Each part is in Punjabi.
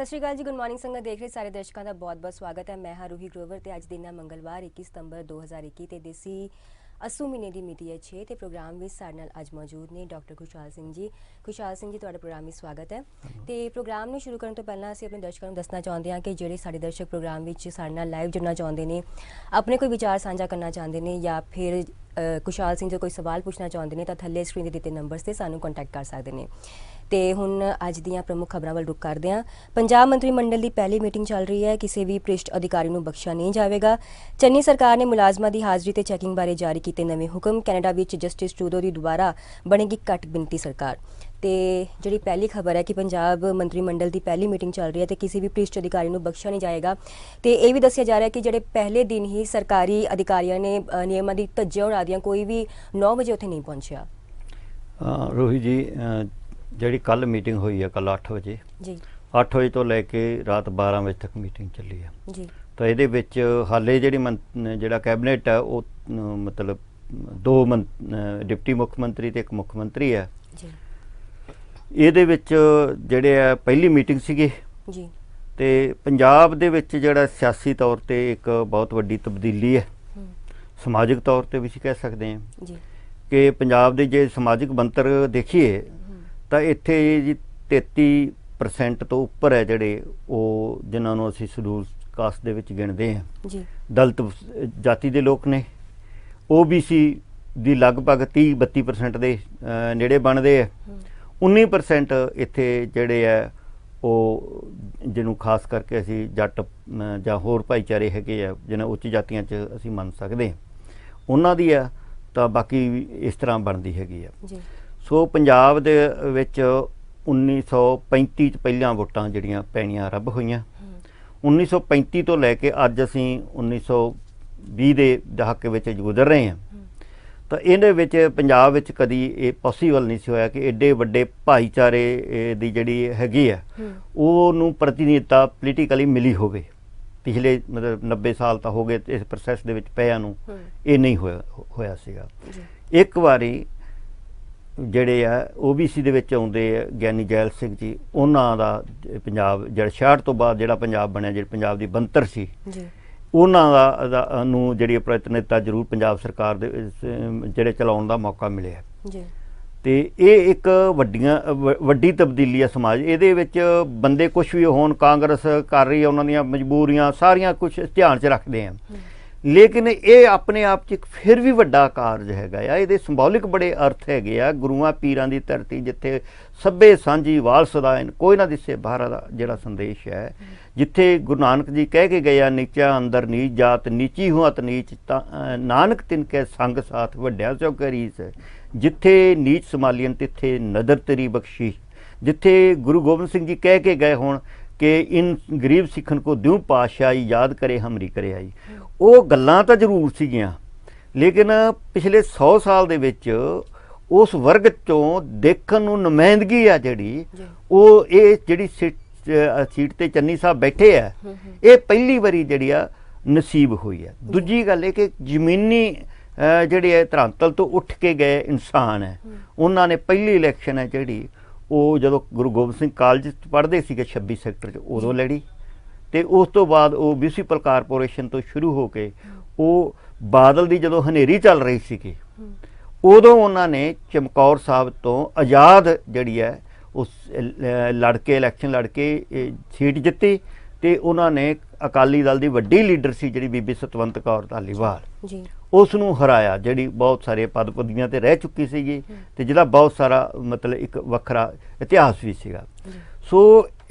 श्री अकाल जी, गुड मॉर्निंग संगत देख रहे सारे दर्शकों का बहुत बहुत स्वागत है। मैं हाँ रूही ग्रोवर ते अज दिन है मंगलवार 21 सितंबर 2021 ते देसी अस्सू महीने की मिति है 6 ते प्रोग्राम में साडे नाल अज मौजूद ने डॉक्टर खुशहाल सिंह जी। खुशहाल सिंह जी, तुहाडा प्रोग्राम में स्वागत है। तो प्रोग्राम में शुरू करने तो पहला असीं अपने दर्शकों को दसना चाहते हैं कि जिहड़े साडे दर्शक प्रोग्राम में साडे नाल लाइव जुड़ना चाहते हैं, अपने कोई विचार साझा करना चाहते हैं या फिर खुशहाल सिंह जो कोई सवाल पूछना चाहते हैं तो थल्ले स्क्रीन के दिते नंबर से सानू कॉन्टैक्ट कर सकते हैं। तो हुण अज दियां प्रमुख खबरों वाल रुख करते हैं। पंजाब मंत्रिमंडल की पहली मीटिंग चल रही है, किसी भी भ्रिष्ट अधिकारी को बख्शा नहीं जाएगा। चन्नी सरकार ने मुलाजमां की हाज़री ते चैकिंग बारे जारी किए नवे हुक्म। कैनेडा विच जस्टिस ट्रूडो की दोबारा बनेगी घट गिनती सरकार। तो जी पहली खबर है कि पंजाब मंत्रिमंडल की पहली मीटिंग चल रही है तो किसी भी भ्रिष्ट अधिकारी को बख्शा नहीं जाएगा। तो यह भी दसिया जा रहा है कि जोड़े पहले दिन ही सरकारी अधिकारियों ने नियमों की धज्जियां उड़ा दियां, कोई भी 9 बजे उत्थे नहीं पहुंचा। रोही जी, जी कल मीटिंग हुई है, कल 8 बजे जी 8 बजे तो लैके रात 12 बजे तक मीटिंग चली है जी। तो ये हाले जी जोड़ा कैबिनेट है वो मतलब 2 डिप्टी मुख्यमंत्री तो एक मुख्यमंत्री है जी। ये जोड़े पहली मीटिंग सी जी तो पंजाब दे विच जोड़ा सियासी तौर पर एक बहुत वड्डी तब्दीली है, समाजिक तौर पर भी कह सकते हैं जी कि पंजाब दे जे समाजिक बनतर देखिए तो इत्थे जी 33% तो उपर है जोड़े वो जिन्होंने असी शेड्यूल कास्ट दे विच गिणदे हैं जी। दलित जाति के लोग ने OBC दी लगभग 30-32% के नेड़े बनते हैं। 19% इत्थे जोड़े है वो जिन्हों खास करके असी जट जां होर भाईचारे हैगे आ जिन्हें उच्च जातियां च असी मन सकते हैं उन्हां दी है तो बाकी इस तरह बनती हैगी है। सो पंजाब दे विच 1935 पहलियां वोटां जिहड़ियां पैणियां आरंभ होईयां। 1935 तो लैके अज असी 1920 के दहाके विच गुजर रहे हैं। तो इहदे विच पंजाब विच कदी ये पॉसीबल नहीं सी होया कि एडे वड्डे भाईचारे दी जिहड़ी हैगी है उहनूं प्रतिनिधता पोलीटिकली मिली होवे। पिछले मतलब 90 साल तो हो गए इस प्रोसैस दे विच पिया नूं ये नहीं होया सीगा। एक बारी ਜਿਹੜੇ ਆ OBC ਦੇ ਵਿੱਚ ਆਉਂਦੇ ਗਿਆਨੀ ਜੈਲ ਸਿੰਘ ਜੀ, ਉਹਨਾਂ ਦਾ ਪੰਜਾਬ ਜਿਹੜਾ 66 ਤੋਂ ਬਾਅਦ ਜਿਹੜਾ ਪੰਜਾਬ ਬਣਿਆ, ਜਿਹੜੀ ਪੰਜਾਬ ਦੀ ਬਣਤਰ ਸੀ ਉਹਨਾਂ ਦਾ ਨੂੰ ਜਿਹੜੀ ਪ੍ਰਤੀਨਿਧਤਾ ਜ਼ਰੂਰ ਪੰਜਾਬ ਸਰਕਾਰ ਦੇ ਜਿਹੜੇ ਚਲਾਉਣ ਦਾ ਮੌਕਾ ਮਿਲਿਆ ਜੀ। ਤੇ ਇਹ ਇੱਕ ਵੱਡੀ ਤਬਦੀਲੀ ਹੈ ਸਮਾਜ। ਇਹਦੇ ਵਿੱਚ ਬੰਦੇ ਕੁਝ ਵੀ ਹੋਣ, ਕਾਂਗਰਸ ਕਰ ਰਹੀ ਹੈ, ਉਹਨਾਂ ਦੀਆਂ ਮਜਬੂਰੀਆਂ ਸਾਰੀਆਂ ਕੁਝ ਧਿਆਨ 'ਚ ਰੱਖਦੇ ਆ, लेकिन ये अपने आप च एक फिर भी वड्डा कारज हैगा आ। ये संबॉलिक बड़े अर्थ हैगे आ। गुरुआं पीरां दी धरती जिथे सभे सांझी वाल सदाइन कोई ना दिसे बाहर दा जिहड़ा संदेश है, जिथे गुरु नानक जी कह के गए नीचा अंदर नीच जात नीची हुआत नीच नानक तिनके संग साथ वड्डिया सो करीस, जिथे नीच संभालियन तिथे नदर तेरी बख्शीश, जिथे गुरु गोबिंद सिंह जी कह के गए होण कि इन गरीब सिखन को द्यों पातशाही याद करे हमरी करे आई। वो गल्लां तो जरूर सीगियां, लेकिन पिछले 100 साल दे विच उस वर्ग चों देखण नूं नुमाइंदगी आ जिहड़ी वो ये जिहड़ी सीट ते चन्नी साहब बैठे है, ये पहली बारी जिहड़ी आ नसीब हुई है। दूजी गल ये कि जमीनी जिहड़े धरातल तो उठ के गए इंसान है, उन्होंने पहली इलैक्शन है जिहड़ी वो जो गुरु गोबिंद सिंह कॉलेज पढ़ते थे 26 सैक्टर उदों लड़ी। तो उस तो बाद वो म्यूनसिपल कारपोरेशन तो शुरू हो के वो बादल की जो हनेरी चल रही सी उदों उन्होंने चमकौर साहब तो आज़ाद जड़ी है उस लड़के इलैक्शन लड़के सीट जिती। तो उन्होंने अकाली दल की वड्डी लीडर सी जी बीबी सतवंत कौर धालीवाल उसनूं हराया, जिहड़ी बहुत सारे पद पदवियां ते रह चुकी सी ते जिहदा बहुत सारा मतलब एक वखरा इतिहास भी सीगा। सो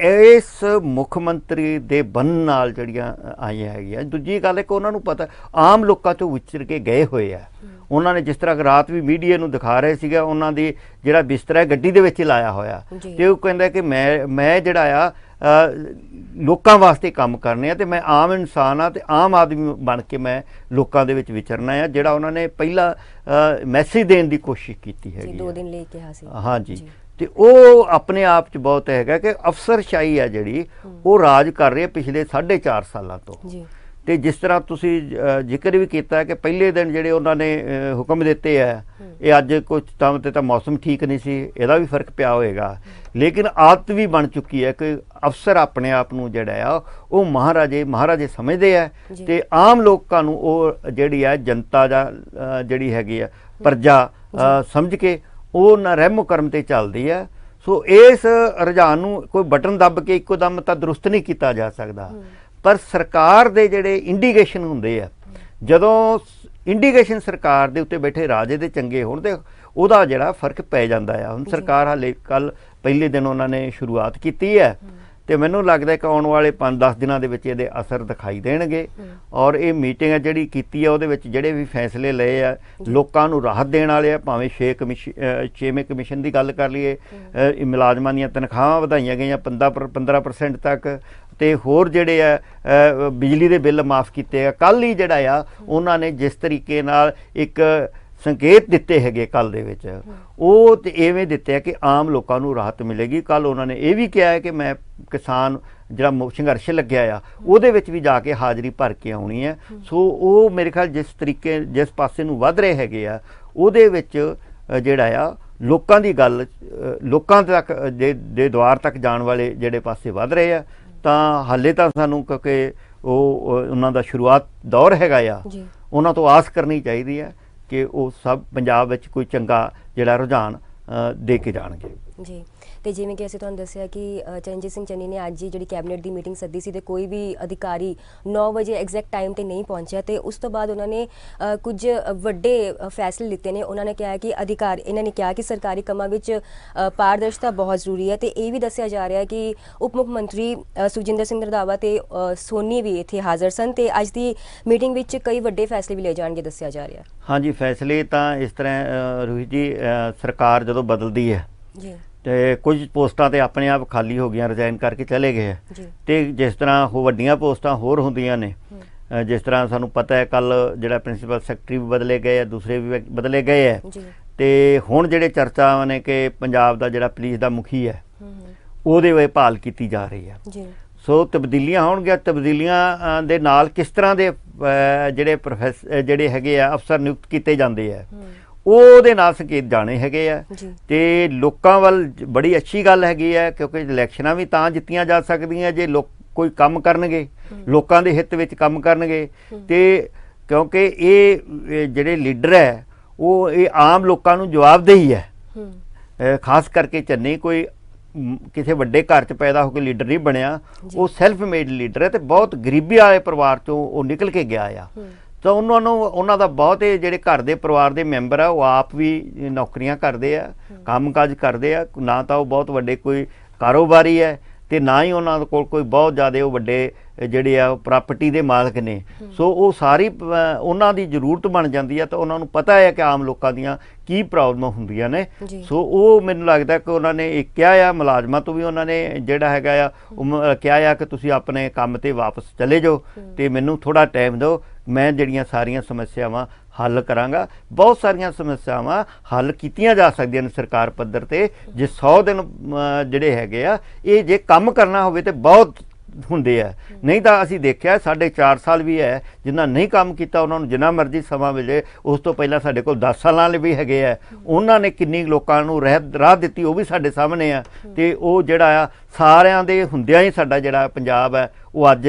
इस मुख मंत्री दे बन नाल जिहड़ियां आईयां हैगियां। दूजी गल कि उन्हां नूं पता आम लोकां चों विचर के गए होए आ। उन्होंने जिस तरह रात भी मीडिया नूं दिखा रहे सीगे उन्हां दी जिहड़ा बिस्तरा गड्डी दे विच लाया होया ते ओह कहंदा कि मैं जिहड़ा आ लोकां वास्ते काम करने ते मैं आम इंसान हाँ ते आम आदमी बन के मैं लोकां दे विच विचरना है, जिहड़ा उन्होंने पहला मैसेज देने की कोशिश की है 2 दिन ले के। हाँ जी। तो वो अपने आप च बहुत है कि अफसरशाही है जिहड़ी वो राज कर रही है पिछले 4.5 सालों तो। ਤੇ ਜਿਸ ਤਰ੍ਹਾਂ ਤੁਸੀਂ ਜ਼ਿਕਰ ਵੀ ਕੀਤਾ ਕਿ ਪਹਿਲੇ ਦਿਨ ਜਿਹੜੇ ਉਹਨਾਂ ਨੇ ਹੁਕਮ ਦਿੱਤੇ ਆ, ਇਹ ਅੱਜ ਕੁਝ ਟਾਈਮ ਤੇ ਤਾਂ ਮੌਸਮ ਠੀਕ ਨਹੀਂ ਸੀ, ਇਹਦਾ ਵੀ ਫਰਕ ਪਿਆ ਹੋਏਗਾ। ਲੇਕਿਨ ਆਦਤ ਵੀ ਬਣ ਚੁੱਕੀ ਹੈ ਕਿ ਅਫਸਰ ਆਪਣੇ ਆਪ ਨੂੰ ਜਿਹੜਾ ਆ ਉਹ ਮਹਾਰਾਜੇ ਸਮਝਦੇ ਆ ਤੇ ਆਮ ਲੋਕਾਂ ਨੂੰ ਉਹ ਜਿਹੜੀ ਆ ਜਨਤਾ ਜਾਂ ਜਿਹੜੀ ਹੈਗੀ ਆ ਪ੍ਰਜਾ ਸਮਝ ਕੇ ਉਹ ਨਾ ਰਹਿਮੋ ਕਰਮ ਤੇ ਚੱਲਦੀ ਹੈ। ਸੋ ਇਸ ਰੁਝਾਨ ਨੂੰ ਕੋਈ ਬਟਨ ਦੱਬ ਕੇ ਇੱਕੋ ਦਮ ਤਾਂ ਦਰੁਸਤ ਨਹੀਂ ਕੀਤਾ ਜਾ ਸਕਦਾ, ਪਰ ਸਰਕਾਰ ਦੇ ਜਿਹੜੇ ਇੰਡੀਕੇਸ਼ਨ ਹੁੰਦੇ ਆ, ਜਦੋਂ ਇੰਡੀਕੇਸ਼ਨ ਸਰਕਾਰ ਦੇ ਉੱਤੇ ਬੈਠੇ ਰਾਜੇ ਦੇ ਚੰਗੇ ਹੋਣ ਤੇ ਉਹਦਾ ਜਿਹੜਾ ਫਰਕ ਪੈ ਜਾਂਦਾ ਆ। ਹੁਣ ਸਰਕਾਰ ਹਾਲੇ ਕੱਲ ਪਹਿਲੇ ਦਿਨ ਉਹਨਾਂ ਨੇ ਸ਼ੁਰੂਆਤ ਕੀਤੀ ਹੈ ਤੇ ਮੈਨੂੰ ਲੱਗਦਾ ਕਿ ਆਉਣ ਵਾਲੇ 5-10 ਦਿਨਾਂ ਦੇ ਵਿੱਚ ਇਹਦੇ ਅਸਰ ਦਿਖਾਈ ਦੇਣਗੇ। ਔਰ ਇਹ ਮੀਟਿੰਗ ਹੈ ਜਿਹੜੀ ਕੀਤੀ ਹੈ ਉਹਦੇ ਵਿੱਚ ਜਿਹੜੇ ਵੀ ਫੈਸਲੇ ਲਏ ਆ ਲੋਕਾਂ ਨੂੰ ਰਾਹਤ ਦੇਣ ਵਾਲੇ ਆ। ਭਾਵੇਂ 6ਵੇਂ ਕਮਿਸ਼ਨ ਦੀ ਗੱਲ ਕਰ ਲਈਏ, ਮੁਲਾਜ਼ਮਾਂ ਦੀਆਂ ਤਨਖਾਹਾਂ ਵਧਾਈਆਂ ਗਈਆਂ 15% ਤੱਕ, ਤੇ ਹੋਰ ਜਿਹੜੇ ਆ ਬਿਜਲੀ ਦੇ ਬਿੱਲ ਮਾਫ ਕੀਤੇ ਆ। ਕੱਲ ਹੀ ਜਿਹੜਾ ਆ ਉਹਨਾਂ ਨੇ ਜਿਸ ਤਰੀਕੇ ਨਾਲ ਇੱਕ ਸੰਕੇਤ ਦਿੱਤੇ ਹੈਗੇ ਕੱਲ ਦੇ ਵਿੱਚ, ਉਹ ਤੇ ਇਵੇਂ ਦਿੱਤੇ ਆ ਕਿ ਆਮ ਲੋਕਾਂ ਨੂੰ ਰਾਹਤ ਮਿਲੇਗੀ। ਕੱਲ ਉਹਨਾਂ ਨੇ ਇਹ ਵੀ ਕਿਹਾ ਹੈ ਕਿ ਮੈਂ ਕਿਸਾਨ ਜਿਹੜਾ ਸੰਘਰਸ਼ ਲੱਗਿਆ ਆ ਉਹਦੇ ਵਿੱਚ ਵੀ ਜਾ ਕੇ ਹਾਜ਼ਰੀ ਭਰ ਕੇ ਆਉਣੀ ਹੈ। ਸੋ ਉਹ ਮੇਰੇ ਖਿਆਲ ਜਿਸ ਪਾਸੇ ਨੂੰ ਵੱਧ ਰਹੇ ਹੈਗੇ ਆ ਉਹਦੇ ਵਿੱਚ ਜਿਹੜਾ ਆ ਲੋਕਾਂ ਦੀ ਗੱਲ, ਲੋਕਾਂ ਤੱਕ ਦੇ ਦੁਆਰ ਤੱਕ ਜਾਣ ਵਾਲੇ ਜਿਹੜੇ ਪਾਸੇ ਵੱਧ ਰਹੇ ਆ। ਤਾਂ ਹਾਲੇ ਤਾਂ ਸਾਨੂੰ ਕਿਉਂਕਿ ਉਹ ਉਹਨਾਂ ਦਾ ਸ਼ੁਰੂਆਤ ਦੌਰ ਹੈਗਾ ਆ, ਉਹਨਾਂ ਤੋਂ ਆਸ ਕਰਨੀ ਚਾਹੀਦੀ ਹੈ ਕਿ ਉਹ ਸਭ ਪੰਜਾਬ ਵਿੱਚ ਕੋਈ ਚੰਗਾ ਜਿਹੜਾ ਰੁਝਾਨ ਦੇ ਕੇ ਜਾਣਗੇ ਜੀ। ਤੇ ਜਿਵੇਂ ਕਿ ਅਸੀਂ ਤੁਹਾਨੂੰ ਦੱਸਿਆ ਕਿ ਚਰਨਜੀਤ ਸਿੰਘ ਚੰਨੀ ਨੇ ਅੱਜ ਹੀ ਜਿਹੜੀ ਕੈਬਨਿਟ ਦੀ ਮੀਟਿੰਗ ਸੱਦੀ ਸੀ ਤੇ ਕੋਈ ਵੀ ਅਧਿਕਾਰੀ 9 ਵਜੇ ਐਗਜ਼ੈਕਟ ਟਾਈਮ ਤੇ ਨਹੀਂ ਪਹੁੰਚਿਆ ਤੇ ਉਸ ਤੋਂ ਬਾਅਦ ਉਹਨਾਂ ਨੇ ਕੁਝ ਵੱਡੇ ਫੈਸਲੇ ਲਿੱਤੇ ਨੇ। ਉਹਨਾਂ ਨੇ ਕਿਹਾ ਕਿ ਇਹਨਾਂ ਨੇ ਕਿਹਾ ਕਿ ਸਰਕਾਰੀ ਕੰਮਾਂ ਵਿੱਚ ਪਾਰਦਰਸ਼ਤਾ ਬਹੁਤ ਜ਼ਰੂਰੀ ਹੈ ਤੇ ਇਹ ਵੀ ਦੱਸਿਆ ਜਾ ਰਿਹਾ ਹੈ ਕਿ ਉਪ ਮੁੱਖ ਮੰਤਰੀ ਸੁਖਜਿੰਦਰ ਸਿੰਘ ਰੰਧਾਵਾ ਤੇ ਸੋਨੀ ਵੀ ਇੱਥੇ ਹਾਜ਼ਰ ਸਨ ਤੇ ਅੱਜ ਦੀ ਮੀਟਿੰਗ ਵਿੱਚ ਕਈ ਵੱਡੇ ਫੈਸਲੇ ਵੀ ਲਏ ਜਾਣਗੇ ਦੱਸਿਆ ਜਾ ਰਿਹਾ। ਹਾਂਜੀ, ਫੈਸਲੇ ਤਾਂ ਇਸ ਤਰ੍ਹਾਂ ਰੋਹਿਤ ਜੀ, ਸਰਕਾਰ ਜਦੋਂ ਬਦਲਦੀ ਹੈ ਜੀ ਤੇ ਕੁਝ ਪੋਸਟਾਂ ਤੇ ਆਪਣੇ ਆਪ ਖਾਲੀ ਹੋ ਗਈਆਂ, ਰਿਜ਼ਾਈਨ ਕਰਕੇ ਚਲੇ ਗਏ ਤੇ ਜਿਸ ਤਰ੍ਹਾਂ ਉਹ ਵੱਡੀਆਂ ਪੋਸਟਾਂ ਹੋਰ ਹੁੰਦੀਆਂ ਨੇ, ਜਿਸ ਤਰ੍ਹਾਂ ਸਾਨੂੰ ਪਤਾ ਹੈ ਕੱਲ ਜਿਹੜਾ ਪ੍ਰਿੰਸੀਪਲ ਸੈਕਟਰੀ ਵੀ ਬਦਲੇ ਗਏ ਆ, ਦੂਸਰੇ ਵੀ ਬਦਲੇ ਗਏ ਆ ਤੇ ਹੁਣ ਜਿਹੜੇ ਚਰਚਾ ਨੇ ਕਿ ਪੰਜਾਬ ਦਾ ਜਿਹੜਾ ਪੁਲਿਸ ਦਾ ਮੁਖੀ ਹੈ ਉਹਦੇ ਵੇ ਭਾਲ ਕੀਤੀ ਜਾ ਰਹੀ ਹੈ। ਸੋ ਤਬਦੀਲੀਆਂ ਹੋਣਗੀਆਂ, ਤਬਦੀਲੀਆਂ ਦੇ ਨਾਲ ਕਿਸ ਤਰ੍ਹਾਂ ਦੇ ਜਿਹੜੇ ਹੈਗੇ ਆ ਅਫਸਰ ਨਿਯੁਕਤ ਕੀਤੇ ਜਾਂਦੇ ਆ ਉਹਦੇ ਨਾਲ ਸੰਕੇਤ ਜਾਣੇ ਹੈਗੇ ਆ ਤੇ ਲੋਕਾਂ ਵੱਲ ਬੜੀ ਅੱਛੀ ਗੱਲ ਹੈਗੀ ਹੈ ਕਿਉਂਕਿ ਇਲੈਕਸ਼ਨਾਂ ਵੀ ਤਾਂ ਜਿੱਤੀਆਂ ਜਾ ਸਕਦੀਆਂ ਜੇ ਲੋਕ ਕੋਈ ਕੰਮ ਕਰਨਗੇ, ਲੋਕਾਂ ਦੇ ਹਿੱਤ ਵਿੱਚ ਕੰਮ ਕਰਨਗੇ। ਤੇ ਕਿਉਂਕਿ ਇਹ ਜਿਹੜੇ ਲੀਡਰ ਹੈ ਉਹ ਇਹ ਆਮ ਲੋਕਾਂ ਨੂੰ ਜਵਾਬਦੇਹੀ ਹੈ। ਖਾਸ ਕਰਕੇ ਚੰਨੀ ਕੋਈ ਕਿਸੇ ਵੱਡੇ ਘਰ 'ਚ ਪੈਦਾ ਹੋ ਕੇ ਲੀਡਰ ਨਹੀਂ ਬਣਿਆ, ਉਹ ਸੈਲਫ ਮੇਡ ਲੀਡਰ ਹੈ ਤੇ ਬਹੁਤ ਗਰੀਬੀ ਵਾਲੇ ਪਰਿਵਾਰ 'ਚੋਂ ਉਹ ਨਿਕਲ ਕੇ ਗਿਆ ਆ। ਤਾਂ ਉਹਨਾਂ ਦਾ ਬਹੁਤੇ ਜਿਹੜੇ ਘਰ ਦੇ ਪਰਿਵਾਰ ਦੇ ਮੈਂਬਰ ਆ ਉਹ ਆਪ ਵੀ ਨੌਕਰੀਆਂ ਕਰਦੇ ਆ, ਕੰਮਕਾਜ ਕਰਦੇ ਆ, ਨਾ ਤਾਂ ਉਹ ਬਹੁਤ ਵੱਡੇ ਕੋਈ ਕਾਰੋਬਾਰੀ ਹੈ ਤੇ ਨਾ ਹੀ ਉਹਨਾਂ ਕੋਲ ਕੋਈ ਬਹੁਤ ਜ਼ਿਆਦਾ ਉਹ ਵੱਡੇ ਜਿਹੜੇ ਆ ਪ੍ਰਾਪਰਟੀ ਦੇ ਮਾਲਕ ਨੇ। ਸੋ ਉਹ ਸਾਰੀ ਉਹਨਾਂ ਦੀ ਜ਼ਰੂਰਤ ਬਣ ਜਾਂਦੀ ਹੈ ਤਾਂ ਉਹਨਾਂ ਨੂੰ ਪਤਾ ਹੈ ਕਿ ਆਮ ਲੋਕਾਂ ਦੀਆਂ ਕੀ ਪ੍ਰੋਬਲਮਾਂ ਹੁੰਦੀਆਂ ਨੇ। ਸੋ ਉਹ ਮੈਨੂੰ ਲੱਗਦਾ ਕਿ ਉਹਨਾਂ ਨੇ ਇੱਕ ਕਿਹਾ ਆ, ਮੁਲਾਜ਼ਮਾਂ ਤੋਂ ਵੀ ਉਹਨਾਂ ਨੇ ਜਿਹੜਾ ਹੈਗਾ ਆ ਉਹ ਕਿਹਾ ਆ ਕਿ ਤੁਸੀਂ ਆਪਣੇ ਕੰਮ ਤੇ ਵਾਪਸ ਚਲੇ ਜਾਓ ਤੇ ਮੈਨੂੰ ਥੋੜ੍ਹਾ ਟਾਈਮ ਦਿਓ, ਮੈਂ ਜਿਹੜੀਆਂ ਸਾਰੀਆਂ ਸਮੱਸਿਆਵਾਂ ਹੱਲ ਕਰਾਂਗਾ। ਬਹੁਤ ਸਾਰੀਆਂ ਸਮੱਸਿਆਵਾਂ ਹੱਲ ਕੀਤੀਆਂ ਜਾ ਸਕਦੀਆਂ ਨੇ ਸਰਕਾਰ ਪੱਧਰ ਤੇ ਜੇ 100 ਦਿਨ ਜਿਹੜੇ ਹੈਗੇ ਆ ਇਹ ਜੇ ਕੰਮ ਕਰਨਾ ਹੋਵੇ ਤੇ ਬਹੁਤ ਹੁੰਦੇ ਆ। ਨਹੀਂ ਤਾਂ ਅਸੀਂ ਦੇਖਿਆ 4.5 ਸਾਲ ਵੀ ਹੈ ਜਿਨ੍ਹਾਂ ਨਹੀਂ ਕੰਮ ਕੀਤਾ ਉਹਨਾਂ ਨੂੰ ਜਿੰਨਾ ਮਰਜ਼ੀ ਸਮਾਂ ਮਿਲੇ। ਉਸ ਤੋਂ ਪਹਿਲਾਂ ਸਾਡੇ ਕੋਲ 10 ਸਾਲਾਂ ਵਾਲੇ ਵੀ ਹੈਗੇ ਆ, ਉਹਨਾਂ ਨੇ ਕਿੰਨੀ ਲੋਕਾਂ ਨੂੰ ਰਾਹ ਦਿੱਤੀ ਉਹ ਵੀ ਸਾਡੇ ਸਾਹਮਣੇ ਆ। ਤੇ ਉਹ ਜਿਹੜਾ ਆ ਸਾਰਿਆਂ ਦੇ ਹੁੰਦਿਆਂ ਹੀ ਸਾਡਾ ਜਿਹੜਾ ਪੰਜਾਬ ਹੈ ਉਹ ਅੱਜ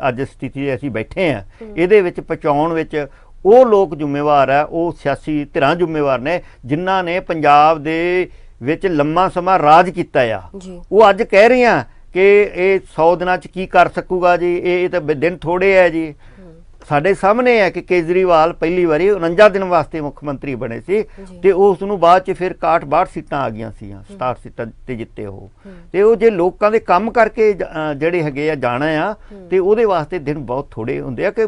ਅੱਜ ਸਥਿਤੀ ਅਸੀਂ ਬੈਠੇ ਆ ਇਹਦੇ ਵਿੱਚ ਪਹੁੰਚਾਉਣ ਵਿੱਚ ਉਹ ਲੋਕ ਜ਼ਿੰਮੇਵਾਰ ਹੈ, ਉਹ ਸਿਆਸੀ ਧਿਰਾਂ ਜ਼ਿੰਮੇਵਾਰ ਨੇ ਜਿਨ੍ਹਾਂ ਨੇ ਪੰਜਾਬ ਦੇ ਵਿੱਚ ਲੰਮਾ ਸਮਾਂ ਰਾਜ ਕੀਤਾ ਆ। ਉਹ ਅੱਜ ਕਹਿ ਰਹੇ ਆ ਕਿ ਇਹ 100 ਦਿਨਾਂ 'ਚ ਕੀ ਕਰ ਸਕੂਗਾ ਜੀ, ਇਹ ਤਾਂ ਦਿਨ ਥੋੜ੍ਹੇ ਹੈ ਜੀ। ਸਾਡੇ ਸਾਹਮਣੇ ਹੈ ਕਿ ਕੇਜਰੀਵਾਲ ਪਹਿਲੀ ਵਾਰੀ 49 ਦਿਨ ਵਾਸਤੇ ਮੁੱਖ ਮੰਤਰੀ ਬਣੇ ਸੀ ਤੇ ਉਸ ਨੂੰ ਬਾਅਦ 'ਚ ਫਿਰ 61 ਸੀਟਾਂ ਆ ਗਈਆਂ ਸੀਆਂ, 67 ਸੀਟਾਂ ਤੇ ਜਿੱਤੇ ਉਹ। ਤੇ ਉਹ ਜੇ ਲੋਕਾਂ ਦੇ ਕੰਮ ਕਰਕੇ ਜਿਹੜੇ ਹੈਗੇ ਆ ਜਾਣਾ ਆ ਤੇ ਉਹਦੇ ਵਾਸਤੇ ਦਿਨ ਬਹੁਤ ਥੋੜ੍ਹੇ ਹੁੰਦੇ ਆ ਕਿ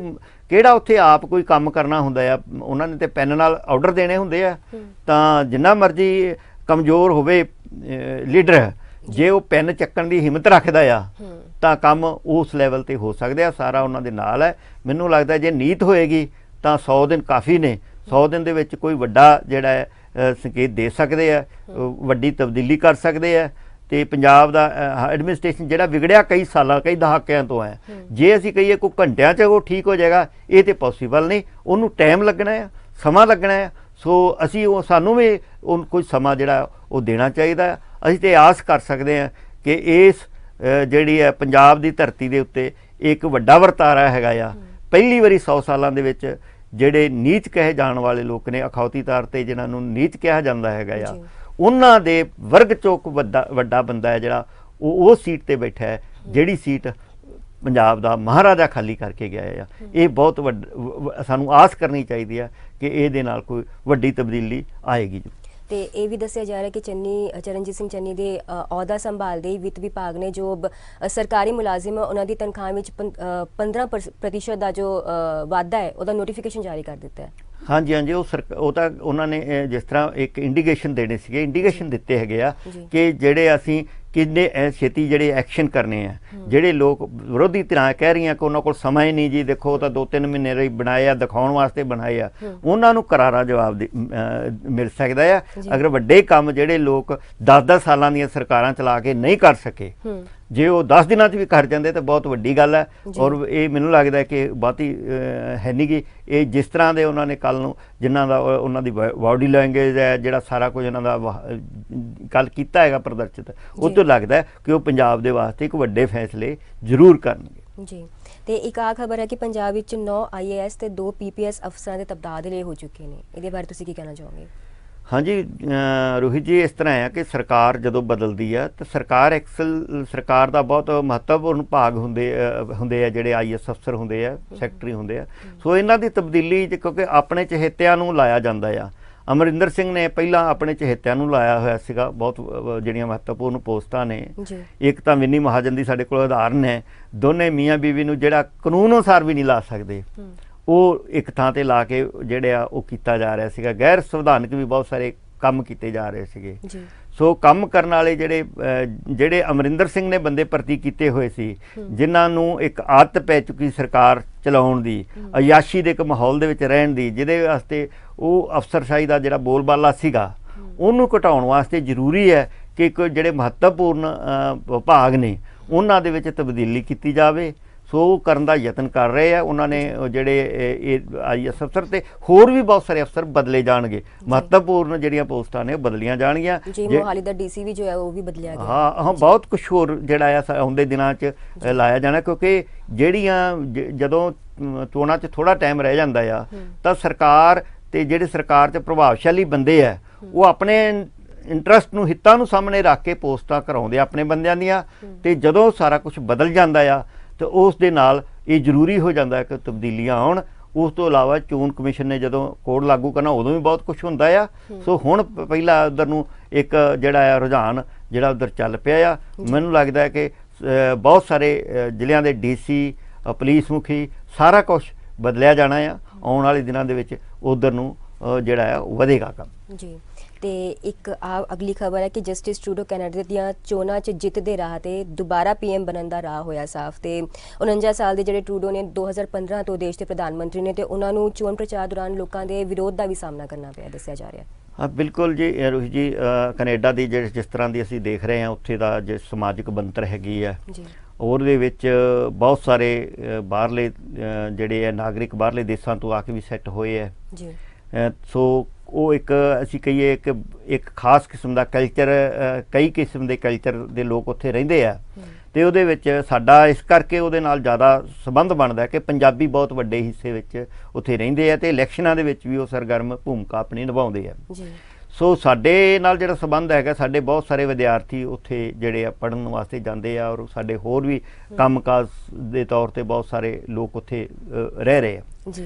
ਕਿਹੜਾ ਉੱਥੇ ਆਪ ਕੋਈ ਕੰਮ ਕਰਨਾ ਹੁੰਦਾ ਆ। ਉਹਨਾਂ ਨੇ ਤੇ ਪੈਨ ਨਾਲ ਆਰਡਰ ਦੇਣੇ ਹੁੰਦੇ ਆ। ਤਾਂ ਜਿੰਨਾ ਮਰਜ਼ੀ ਕਮਜ਼ੋਰ ਹੋਵੇ ਲੀਡਰ, ਜੇ ਉਹ ਪੈਨ ਚੱਕਣ ਦੀ ਹਿੰਮਤ ਰੱਖਦਾ ਆ ਤਾਂ ਕੰਮ ਉਸ ਲੈਵਲ ਤੇ ਹੋ ਸਕਦਾ। ਸਾਰਾ ਉਹਨਾਂ ਦੇ ਨਾਲ ਹੈ। ਮੈਨੂੰ ਲੱਗਦਾ ਜੇ ਨੀਤ ਹੋਏਗੀ ਤਾਂ 100 ਦਿਨ ਕਾਫੀ ਨੇ। 100 ਦਿਨ ਦੇ ਵਿੱਚ ਕੋਈ ਵੱਡਾ ਜਿਹੜਾ ਸੰਕੇਤ ਦੇ ਸਕਦੇ ਆ, ਵੱਡੀ ਤਬਦੀਲੀ ਕਰ ਸਕਦੇ ਆ ਤੇ ਪੰਜਾਬ ਦਾ ਐਡਮਿਨਿਸਟ੍ਰੇਸ਼ਨ ਜਿਹੜਾ ਵਿਗੜਿਆ ਕਈ ਸਾਲਾਂ ਕਈ ਦਹਾਕਿਆਂ ਤੋਂ ਹੈ, ਜੇ ਅਸੀਂ ਕਹੀਏ ਕੋਈ ਘੰਟਿਆਂ 'ਚ ਉਹ ਠੀਕ ਹੋ ਜਾਏਗਾ, ਇਹ ਤੇ ਪੋਸੀਬਲ ਨਹੀਂ, ਉਹਨੂੰ ਟਾਈਮ ਲੱਗਣਾ ਹੈ, ਸਮਾਂ ਲੱਗਣਾ ਹੈ। ਸੋ ਅਸੀਂ ਉਹ ਸਾਨੂੰ ਵੀ ਉਹ ਕੋਈ ਸਮਾਂ ਜਿਹੜਾ ਉਹ ਦੇਣਾ ਚਾਹੀਦਾ ਹੈ। ਅਸੀਂ ਤੇ ਆਸ ਕਰ ਸਕਦੇ ਹਾਂ ਕਿ ਇਸ ਜਿਹੜੀ ਹੈ ਪੰਜਾਬ ਦੀ ਧਰਤੀ ਦੇ ਉੱਤੇ ਇੱਕ ਵੱਡਾ ਵਰਤਾਰਾ ਹੈਗਾ ਆ। ਪਹਿਲੀ ਵਾਰੀ 100 ਸਾਲਾਂ ਦੇ ਵਿੱਚ ਜਿਹੜੇ ਨੀਚ ਕਹੇ ਜਾਣ ਵਾਲੇ ਲੋਕ ਨੇ, ਅਖੌਤੀ ਤੌਰ 'ਤੇ ਜਿਨ੍ਹਾਂ ਨੂੰ ਨੀਚ ਕਿਹਾ ਜਾਂਦਾ ਹੈਗਾ ਆ, ਉਹਨਾਂ ਦੇ ਵਰਗ 'ਚੋਂ ਵੱਡਾ ਬੰਦਾ ਹੈ ਜਿਹੜਾ ਉਹ ਸੀਟ ਤੇ ਬੈਠਾ ਹੈ, ਜਿਹੜੀ ਸੀਟ ਪੰਜਾਬ ਦਾ ਮਹਾਰਾਜਾ ਖਾਲੀ ਕਰਕੇ ਗਿਆ ਆ। ਇਹ ਬਹੁਤ ਸਾਨੂੰ ਆਸ ਕਰਨੀ ਚਾਹੀਦੀ ਹੈ ਕਿ ਇਹਦੇ ਨਾਲ ਕੋਈ ਵੱਡੀ ਤਬਦੀਲੀ ਆਏਗੀ। ਤੇ ਇਹ ਵੀ ਦੱਸਿਆ ਜਾ ਰਿਹਾ ਕਿ ਚਰਨਜੀਤ ਸਿੰਘ ਚੰਨੀ ਦੇ ਅਹੁਦਾ ਸੰਭਾਲਦੇ ਹੀ ਵਿੱਤ ਵਿਭਾਗ ਨੇ ਜੋ ਸਰਕਾਰੀ ਮੁਲਾਜ਼ਮ ਉਹਨਾਂ ਦੀ ਤਨਖਾਹ ਵਿੱਚ 15% ਦਾ ਜੋ ਵਾਧਾ ਹੈ ਉਹਦਾ ਨੋਟੀਫਿਕੇਸ਼ਨ ਜਾਰੀ ਕਰ ਦਿੱਤਾ ਹੈ। ਹਾਂਜੀ ਹਾਂਜੀ, ਉਹ ਤਾਂ ਉਹਨਾਂ ਨੇ ਜਿਸ ਤਰ੍ਹਾਂ ਇੱਕ ਇੰਡੀਕੇਸ਼ਨ ਦੇਣੇ ਸੀਗੇ, ਇੰਡੀਕੇਸ਼ਨ ਦਿੱਤੇ ਹੈਗੇ ਆ ਕਿ ਜਿਹੜੇ ਅਸੀਂ ਕਿੰਨੇ ਛੇਤੀ ਜਿਹੜੇ ਐਕਸ਼ਨ ਕਰਨੇ ਆ। ਜਿਹੜੇ ਲੋਕ ਵਿਰੋਧੀ ਧਿਰਾਂ ਕਹਿ ਰਹੀਆਂ ਕਿ ਉਹਨਾਂ ਕੋਲ ਸਮਾਂ ਹੀ ਨਹੀਂ ਜੀ, ਦੇਖੋ ਉਹ ਤਾਂ 2-3 ਮਹੀਨੇ ਲਈ ਬਣਾਏ ਆ, ਦਿਖਾਉਣ ਵਾਸਤੇ ਬਣਾਏ ਆ, ਉਹਨਾਂ ਨੂੰ ਕਰਾਰਾ ਜਵਾਬ ਮਿਲ ਸਕਦਾ ਆ। ਅਗਰ ਵੱਡੇ ਕੰਮ ਜਿਹੜੇ ਲੋਕ 10-10 ਸਾਲਾਂ ਦੀਆਂ ਸਰਕਾਰਾਂ ਚਲਾ ਕੇ ਨਹੀਂ ਕਰ ਸਕੇ, ਜੇ ਉਹ 10 ਦਿਨਾਂ 'ਚ ਵੀ ਕਰ ਜਾਂਦੇ ਤਾਂ ਬਹੁਤ ਵੱਡੀ ਗੱਲ ਹੈ। ਔਰ ਇਹ ਮੈਨੂੰ ਲੱਗਦਾ ਕਿ ਬਹੁਤੀ ਹੈ ਨਹੀਂ ਗੀ। ਇਹ ਜਿਸ ਤਰ੍ਹਾਂ ਦੇ ਉਹਨਾਂ ਨੇ ਕੱਲ੍ਹ ਨੂੰ ਜਿਨ੍ਹਾਂ ਦਾ ਉਹਨਾਂ ਦੀ ਬਾਡੀ ਲੈਂਗੁਏਜ ਹੈ, ਜਿਹੜਾ ਸਾਰਾ ਕੁਝ ਉਹਨਾਂ ਦਾ ਕੱਲ੍ਹ ਕੀਤਾ ਹੈਗਾ ਪ੍ਰਦਰਸ਼ਿਤ, ਉਹ ਤੋਂ ਲੱਗਦਾ ਕਿ ਉਹ ਪੰਜਾਬ ਦੇ ਵਾਸਤੇ ਇੱਕ ਵੱਡੇ ਫੈਸਲੇ ਜ਼ਰੂਰ ਕਰਨਗੇ। ਜੀ, ਤੇ ਇੱਕ ਆ ਖਬਰ ਹੈ ਕਿ ਪੰਜਾਬ ਵਿੱਚ 9 IAS ਤੇ 2 PPS ਅਫਸਰਾਂ ਦੇ ਤਬਾਦਲੇ ਹੋ ਚੁੱਕੇ ਨੇ, ਇਹਦੇ ਬਾਰੇ ਤੁਸੀਂ ਕੀ ਕਹਿਣਾ ਚਾਹੋਗੇ? ਹਾਂਜੀ ਰੋਹਿਤ ਜੀ, ਇਸ ਤਰ੍ਹਾਂ ਹੈ ਕਿ ਸਰਕਾਰ ਜਦੋਂ ਬਦਲਦੀ ਹੈ ਤਾਂ ਸਰਕਾਰ ਦਾ ਬਹੁਤ ਮਹੱਤਵਪੂਰਨ ਭਾਗ ਹੁੰਦੇ ਆ ਜਿਹੜੇ IAS ਅਫਸਰ ਹੁੰਦੇ ਆ, ਸੈਕਟਰੀ ਹੁੰਦੇ ਆ। ਸੋ ਇਹਨਾਂ ਦੀ ਤਬਦੀਲੀ ਕਿਉਂਕਿ ਆਪਣੇ ਚਹੇਤਿਆਂ ਨੂੰ ਲਾਇਆ ਜਾਂਦਾ ਆ। ਅਮਰਿੰਦਰ ਸਿੰਘ ਨੇ ਪਹਿਲਾਂ ਆਪਣੇ ਚਹੇਤਿਆਂ ਨੂੰ ਲਾਇਆ ਹੋਇਆ ਸੀਗਾ। ਬਹੁਤ ਜਿਹੜੀਆਂ ਮਹੱਤਵਪੂਰਨ ਪੋਸਟਾਂ ਨੇ, ਇੱਕ ਤਾਂ ਵਿੰਨੀ ਮਹਾਜਨ ਦੀ ਸਾਡੇ ਕੋਲ ਉਦਾਹਰਨ ਹੈ। ਦੋਨੇ ਮੀਆਂ ਬੀਵੀ ਨੂੰ ਜਿਹੜਾ ਕਾਨੂੰਨ ਅਨੁਸਾਰ ਵੀ ਨਹੀਂ ਲਾ ਸਕਦੇ, ਉਹ ਇੱਕ ਥਾਂ ਤੇ ਲਾ ਕੇ ਜਿਹੜੇ ਆ ਉਹ ਕੀਤਾ ਜਾ ਰਿਹਾ ਸੀਗਾ। ਗੈਰ ਸੰਵਿਧਾਨਕ ਵੀ ਬਹੁਤ ਸਾਰੇ ਕੰਮ ਕੀਤੇ ਜਾ ਰਹੇ ਸੀਗੇ। ਸੋ ਕੰਮ ਕਰਨ ਵਾਲੇ ਜਿਹੜੇ ਅਮਰਿੰਦਰ ਸਿੰਘ ਨੇ ਬੰਦੇ ਭਰਤੀ ਕੀਤੇ ਹੋਏ ਸੀ, ਜਿਨ੍ਹਾਂ ਨੂੰ ਇੱਕ ਆਦਤ ਪੈ ਚੁੱਕੀ ਸਰਕਾਰ ਚਲਾਉਣ ਦੀ, ਅਯਾਸ਼ੀ ਦੇ ਇੱਕ ਮਾਹੌਲ ਦੇ ਵਿੱਚ ਰਹਿਣ ਦੀ, ਜਿਹਦੇ ਵਾਸਤੇ ਉਹ ਅਫਸਰਸ਼ਾਹੀ ਦਾ ਜਿਹੜਾ ਬੋਲਬਾਲਾ ਸੀਗਾ ਉਹਨੂੰ ਘਟਾਉਣ ਵਾਸਤੇ ਜ਼ਰੂਰੀ ਹੈ ਕਿ ਜਿਹੜੇ ਮਹੱਤਵਪੂਰਨ ਵਿਭਾਗ ਨੇ ਉਹਨਾਂ ਦੇ ਵਿੱਚ ਤਬਦੀਲੀ ਕੀਤੀ ਜਾਵੇ। ਸੋ ਉਹ ਕਰਨ ਦਾ ਯਤਨ ਕਰ ਰਹੇ ਆ ਉਹਨਾਂ ਨੇ। ਜਿਹੜੇ IAS ਅਫਸਰ ਤੇ ਹੋਰ ਵੀ ਬਹੁਤ ਸਾਰੇ ਅਫਸਰ ਬਦਲੇ ਜਾਣਗੇ। ਮਹੱਤਵਪੂਰਨ ਜਿਹੜੀਆਂ ਪੋਸਟਾਂ ਨੇ ਉਹ ਬਦਲੀਆਂ ਜਾਣਗੀਆਂ। ਮੋਹਾਲੀ ਦਾ DC ਵੀ ਜੋ ਹੈ ਉਹ ਵੀ ਬਦਲਿਆ ਗਿਆ। ਹਾਂ, ਬਹੁਤ ਕੁਛ ਹੋਰ ਜਿਹੜਾ ਆ ਆਉਂਦੇ ਦਿਨਾਂ 'ਚ ਲਾਇਆ ਜਾਣਾ, ਕਿਉਂਕਿ ਜਿਹੜੀਆਂ ਜਦੋਂ ਚੋਣਾਂ 'ਚ ਥੋੜ੍ਹਾ ਟਾਈਮ ਰਹਿ ਜਾਂਦਾ ਆ ਤਾਂ ਸਰਕਾਰ ਤੇ ਜਿਹੜੇ ਸਰਕਾਰ 'ਚ ਪ੍ਰਭਾਵਸ਼ਾਲੀ ਬੰਦੇ ਆ ਉਹ ਆਪਣੇ ਇੰਟਰਸਟ ਨੂੰ, ਹਿੱਤਾਂ ਨੂੰ ਸਾਹਮਣੇ ਰੱਖ ਕੇ ਪੋਸਟਾਂ ਕਰਾਉਂਦੇ ਆਪਣੇ ਬੰਦਿਆਂ ਦੀਆਂ। ਤੇ ਜਦੋਂ ਸਾਰਾ ਕੁਛ ਬਦਲ ਜਾਂਦਾ ਆ ਤਾਂ ਉਸ ਦੇ ਨਾਲ ਇਹ ਜ਼ਰੂਰੀ ਹੋ ਜਾਂਦਾ ਕਿ ਤਬਦੀਲੀਆਂ ਆਉਣ। ਉਸ ਤੋਂ ਇਲਾਵਾ ਚੋਣ ਕਮਿਸ਼ਨ ਨੇ ਜਦੋਂ ਕੋਡ ਲਾਗੂ ਕਰਨਾ ਉਦੋਂ ਵੀ ਬਹੁਤ ਕੁਛ ਹੁੰਦਾ ਆ। ਸੋ ਹੁਣ ਪਹਿਲਾਂ ਉੱਧਰ ਨੂੰ ਇੱਕ ਜਿਹੜਾ ਆ ਰੁਝਾਨ ਜਿਹੜਾ ਉੱਧਰ ਚੱਲ ਪਿਆ ਆ। ਮੈਨੂੰ ਲੱਗਦਾ ਕਿ ਬਹੁਤ ਸਾਰੇ ਜ਼ਿਲ੍ਹਿਆਂ ਦੇ DC, ਪੁਲਿਸ ਮੁਖੀ, ਸਾਰਾ ਕੁਛ ਬਦਲਿਆ ਜਾਣਾ ਆ। ਆਉਣ ਵਾਲੇ ਦਿਨਾਂ ਦੇ ਵਿੱਚ ਉੱਧਰ ਨੂੰ ਜਿਹੜਾ ਆ ਵਧੇਗਾ ਕੰਮ। ਜੀ, ਤੇ ਇੱਕ ਅਗਲੀ ਖਬਰ ਹੈ ਕਿ ਜਸਟਿਸ ਟਰੂਡੋ ਕੈਨੇਡਾ ਦੀਆਂ ਚੋਣਾਂ 'ਚ ਜਿੱਤ ਦੇ ਰਾਹ ਤੇ ਦੁਬਾਰਾ PM ਬਣਨ ਦਾ ਰਾਹ ਹੋਇਆ ਸਾਫ਼। ਤੇ 49 ਸਾਲ ਦੇ ਜਿਹੜੇ ਟਰੂਡੋ ਨੇ 2015 ਤੋਂ ਦੇਸ਼ ਦੇ ਪ੍ਰਧਾਨ ਮੰਤਰੀ ਨੇ, ਤੇ ਉਹਨਾਂ ਨੂੰ ਚੋਣ ਪ੍ਰਚਾਰ ਦੌਰਾਨ ਲੋਕਾਂ ਦੇ ਵਿਰੋਧ ਦਾ ਵੀ ਸਾਹਮਣਾ ਕਰਨਾ ਪਿਆ ਦੱਸਿਆ ਜਾ ਰਿਹਾ। ਹਾਂ, ਬਿਲਕੁਲ ਜੀ ਰੋਹਿਤ ਜੀ, ਕੈਨੇਡਾ ਦੀ ਜਿਸ ਤਰ੍ਹਾਂ ਦੀ ਅਸੀਂ ਦੇਖ ਰਹੇ ਹਾਂ ਉੱਥੇ ਦਾ ਜੋ ਸਮਾਜਿਕ ਬਣਤਰ ਹੈਗੀ ਹੈ, ਉਹਦੇ ਵਿੱਚ ਬਹੁਤ ਸਾਰੇ ਬਾਹਰਲੇ ਜਿਹੜੇ ਹੈ ਨਾਗਰਿਕ ਬਾਹਰਲੇ ਦੇਸ਼ਾਂ ਤੋਂ ਆ ਕੇ ਵੀ ਸੈੱਟ ਹੋਏ ਹੈ। ਸੋ ਉਹ ਇੱਕ ਅਸੀਂ ਕਹੀਏ ਇੱਕ ਖਾਸ ਕਿਸਮ ਦਾ ਕਲਚਰ, ਕਈ ਕਿਸਮ ਦੇ ਕਲਚਰ ਦੇ ਲੋਕ ਉੱਥੇ ਰਹਿੰਦੇ ਆ। ਤੇ ਉਹਦੇ ਵਿੱਚ ਸਾਡਾ ਇਸ ਕਰਕੇ ਉਹਦੇ ਨਾਲ ਜ਼ਿਆਦਾ ਸੰਬੰਧ ਬਣਦਾ ਕਿ ਪੰਜਾਬੀ ਬਹੁਤ ਵੱਡੇ ਹਿੱਸੇ ਵਿੱਚ ਉੱਥੇ ਰਹਿੰਦੇ ਆ ਤੇ ਇਲੈਕਸ਼ਨਾਂ ਦੇ ਵਿੱਚ ਵੀ ਉਹ ਸਰਗਰਮ ਭੂਮਿਕਾ ਆਪਣੀ ਨਿਭਾਉਂਦੇ ਆ। ਸੋ ਸਾਡੇ ਨਾਲ ਜਿਹੜਾ ਸੰਬੰਧ ਹੈਗਾ, ਸਾਡੇ ਬਹੁਤ ਸਾਰੇ ਵਿਦਿਆਰਥੀ ਉੱਥੇ ਜਿਹੜੇ ਆ ਪੜ੍ਹਨ ਵਾਸਤੇ ਜਾਂਦੇ ਆ, ਔਰ ਸਾਡੇ ਹੋਰ ਵੀ ਕੰਮਕਾਜ ਦੇ ਤੌਰ ਤੇ ਬਹੁਤ ਸਾਰੇ ਲੋਕ ਉੱਥੇ ਰਹਿ ਰਹੇ ਆ।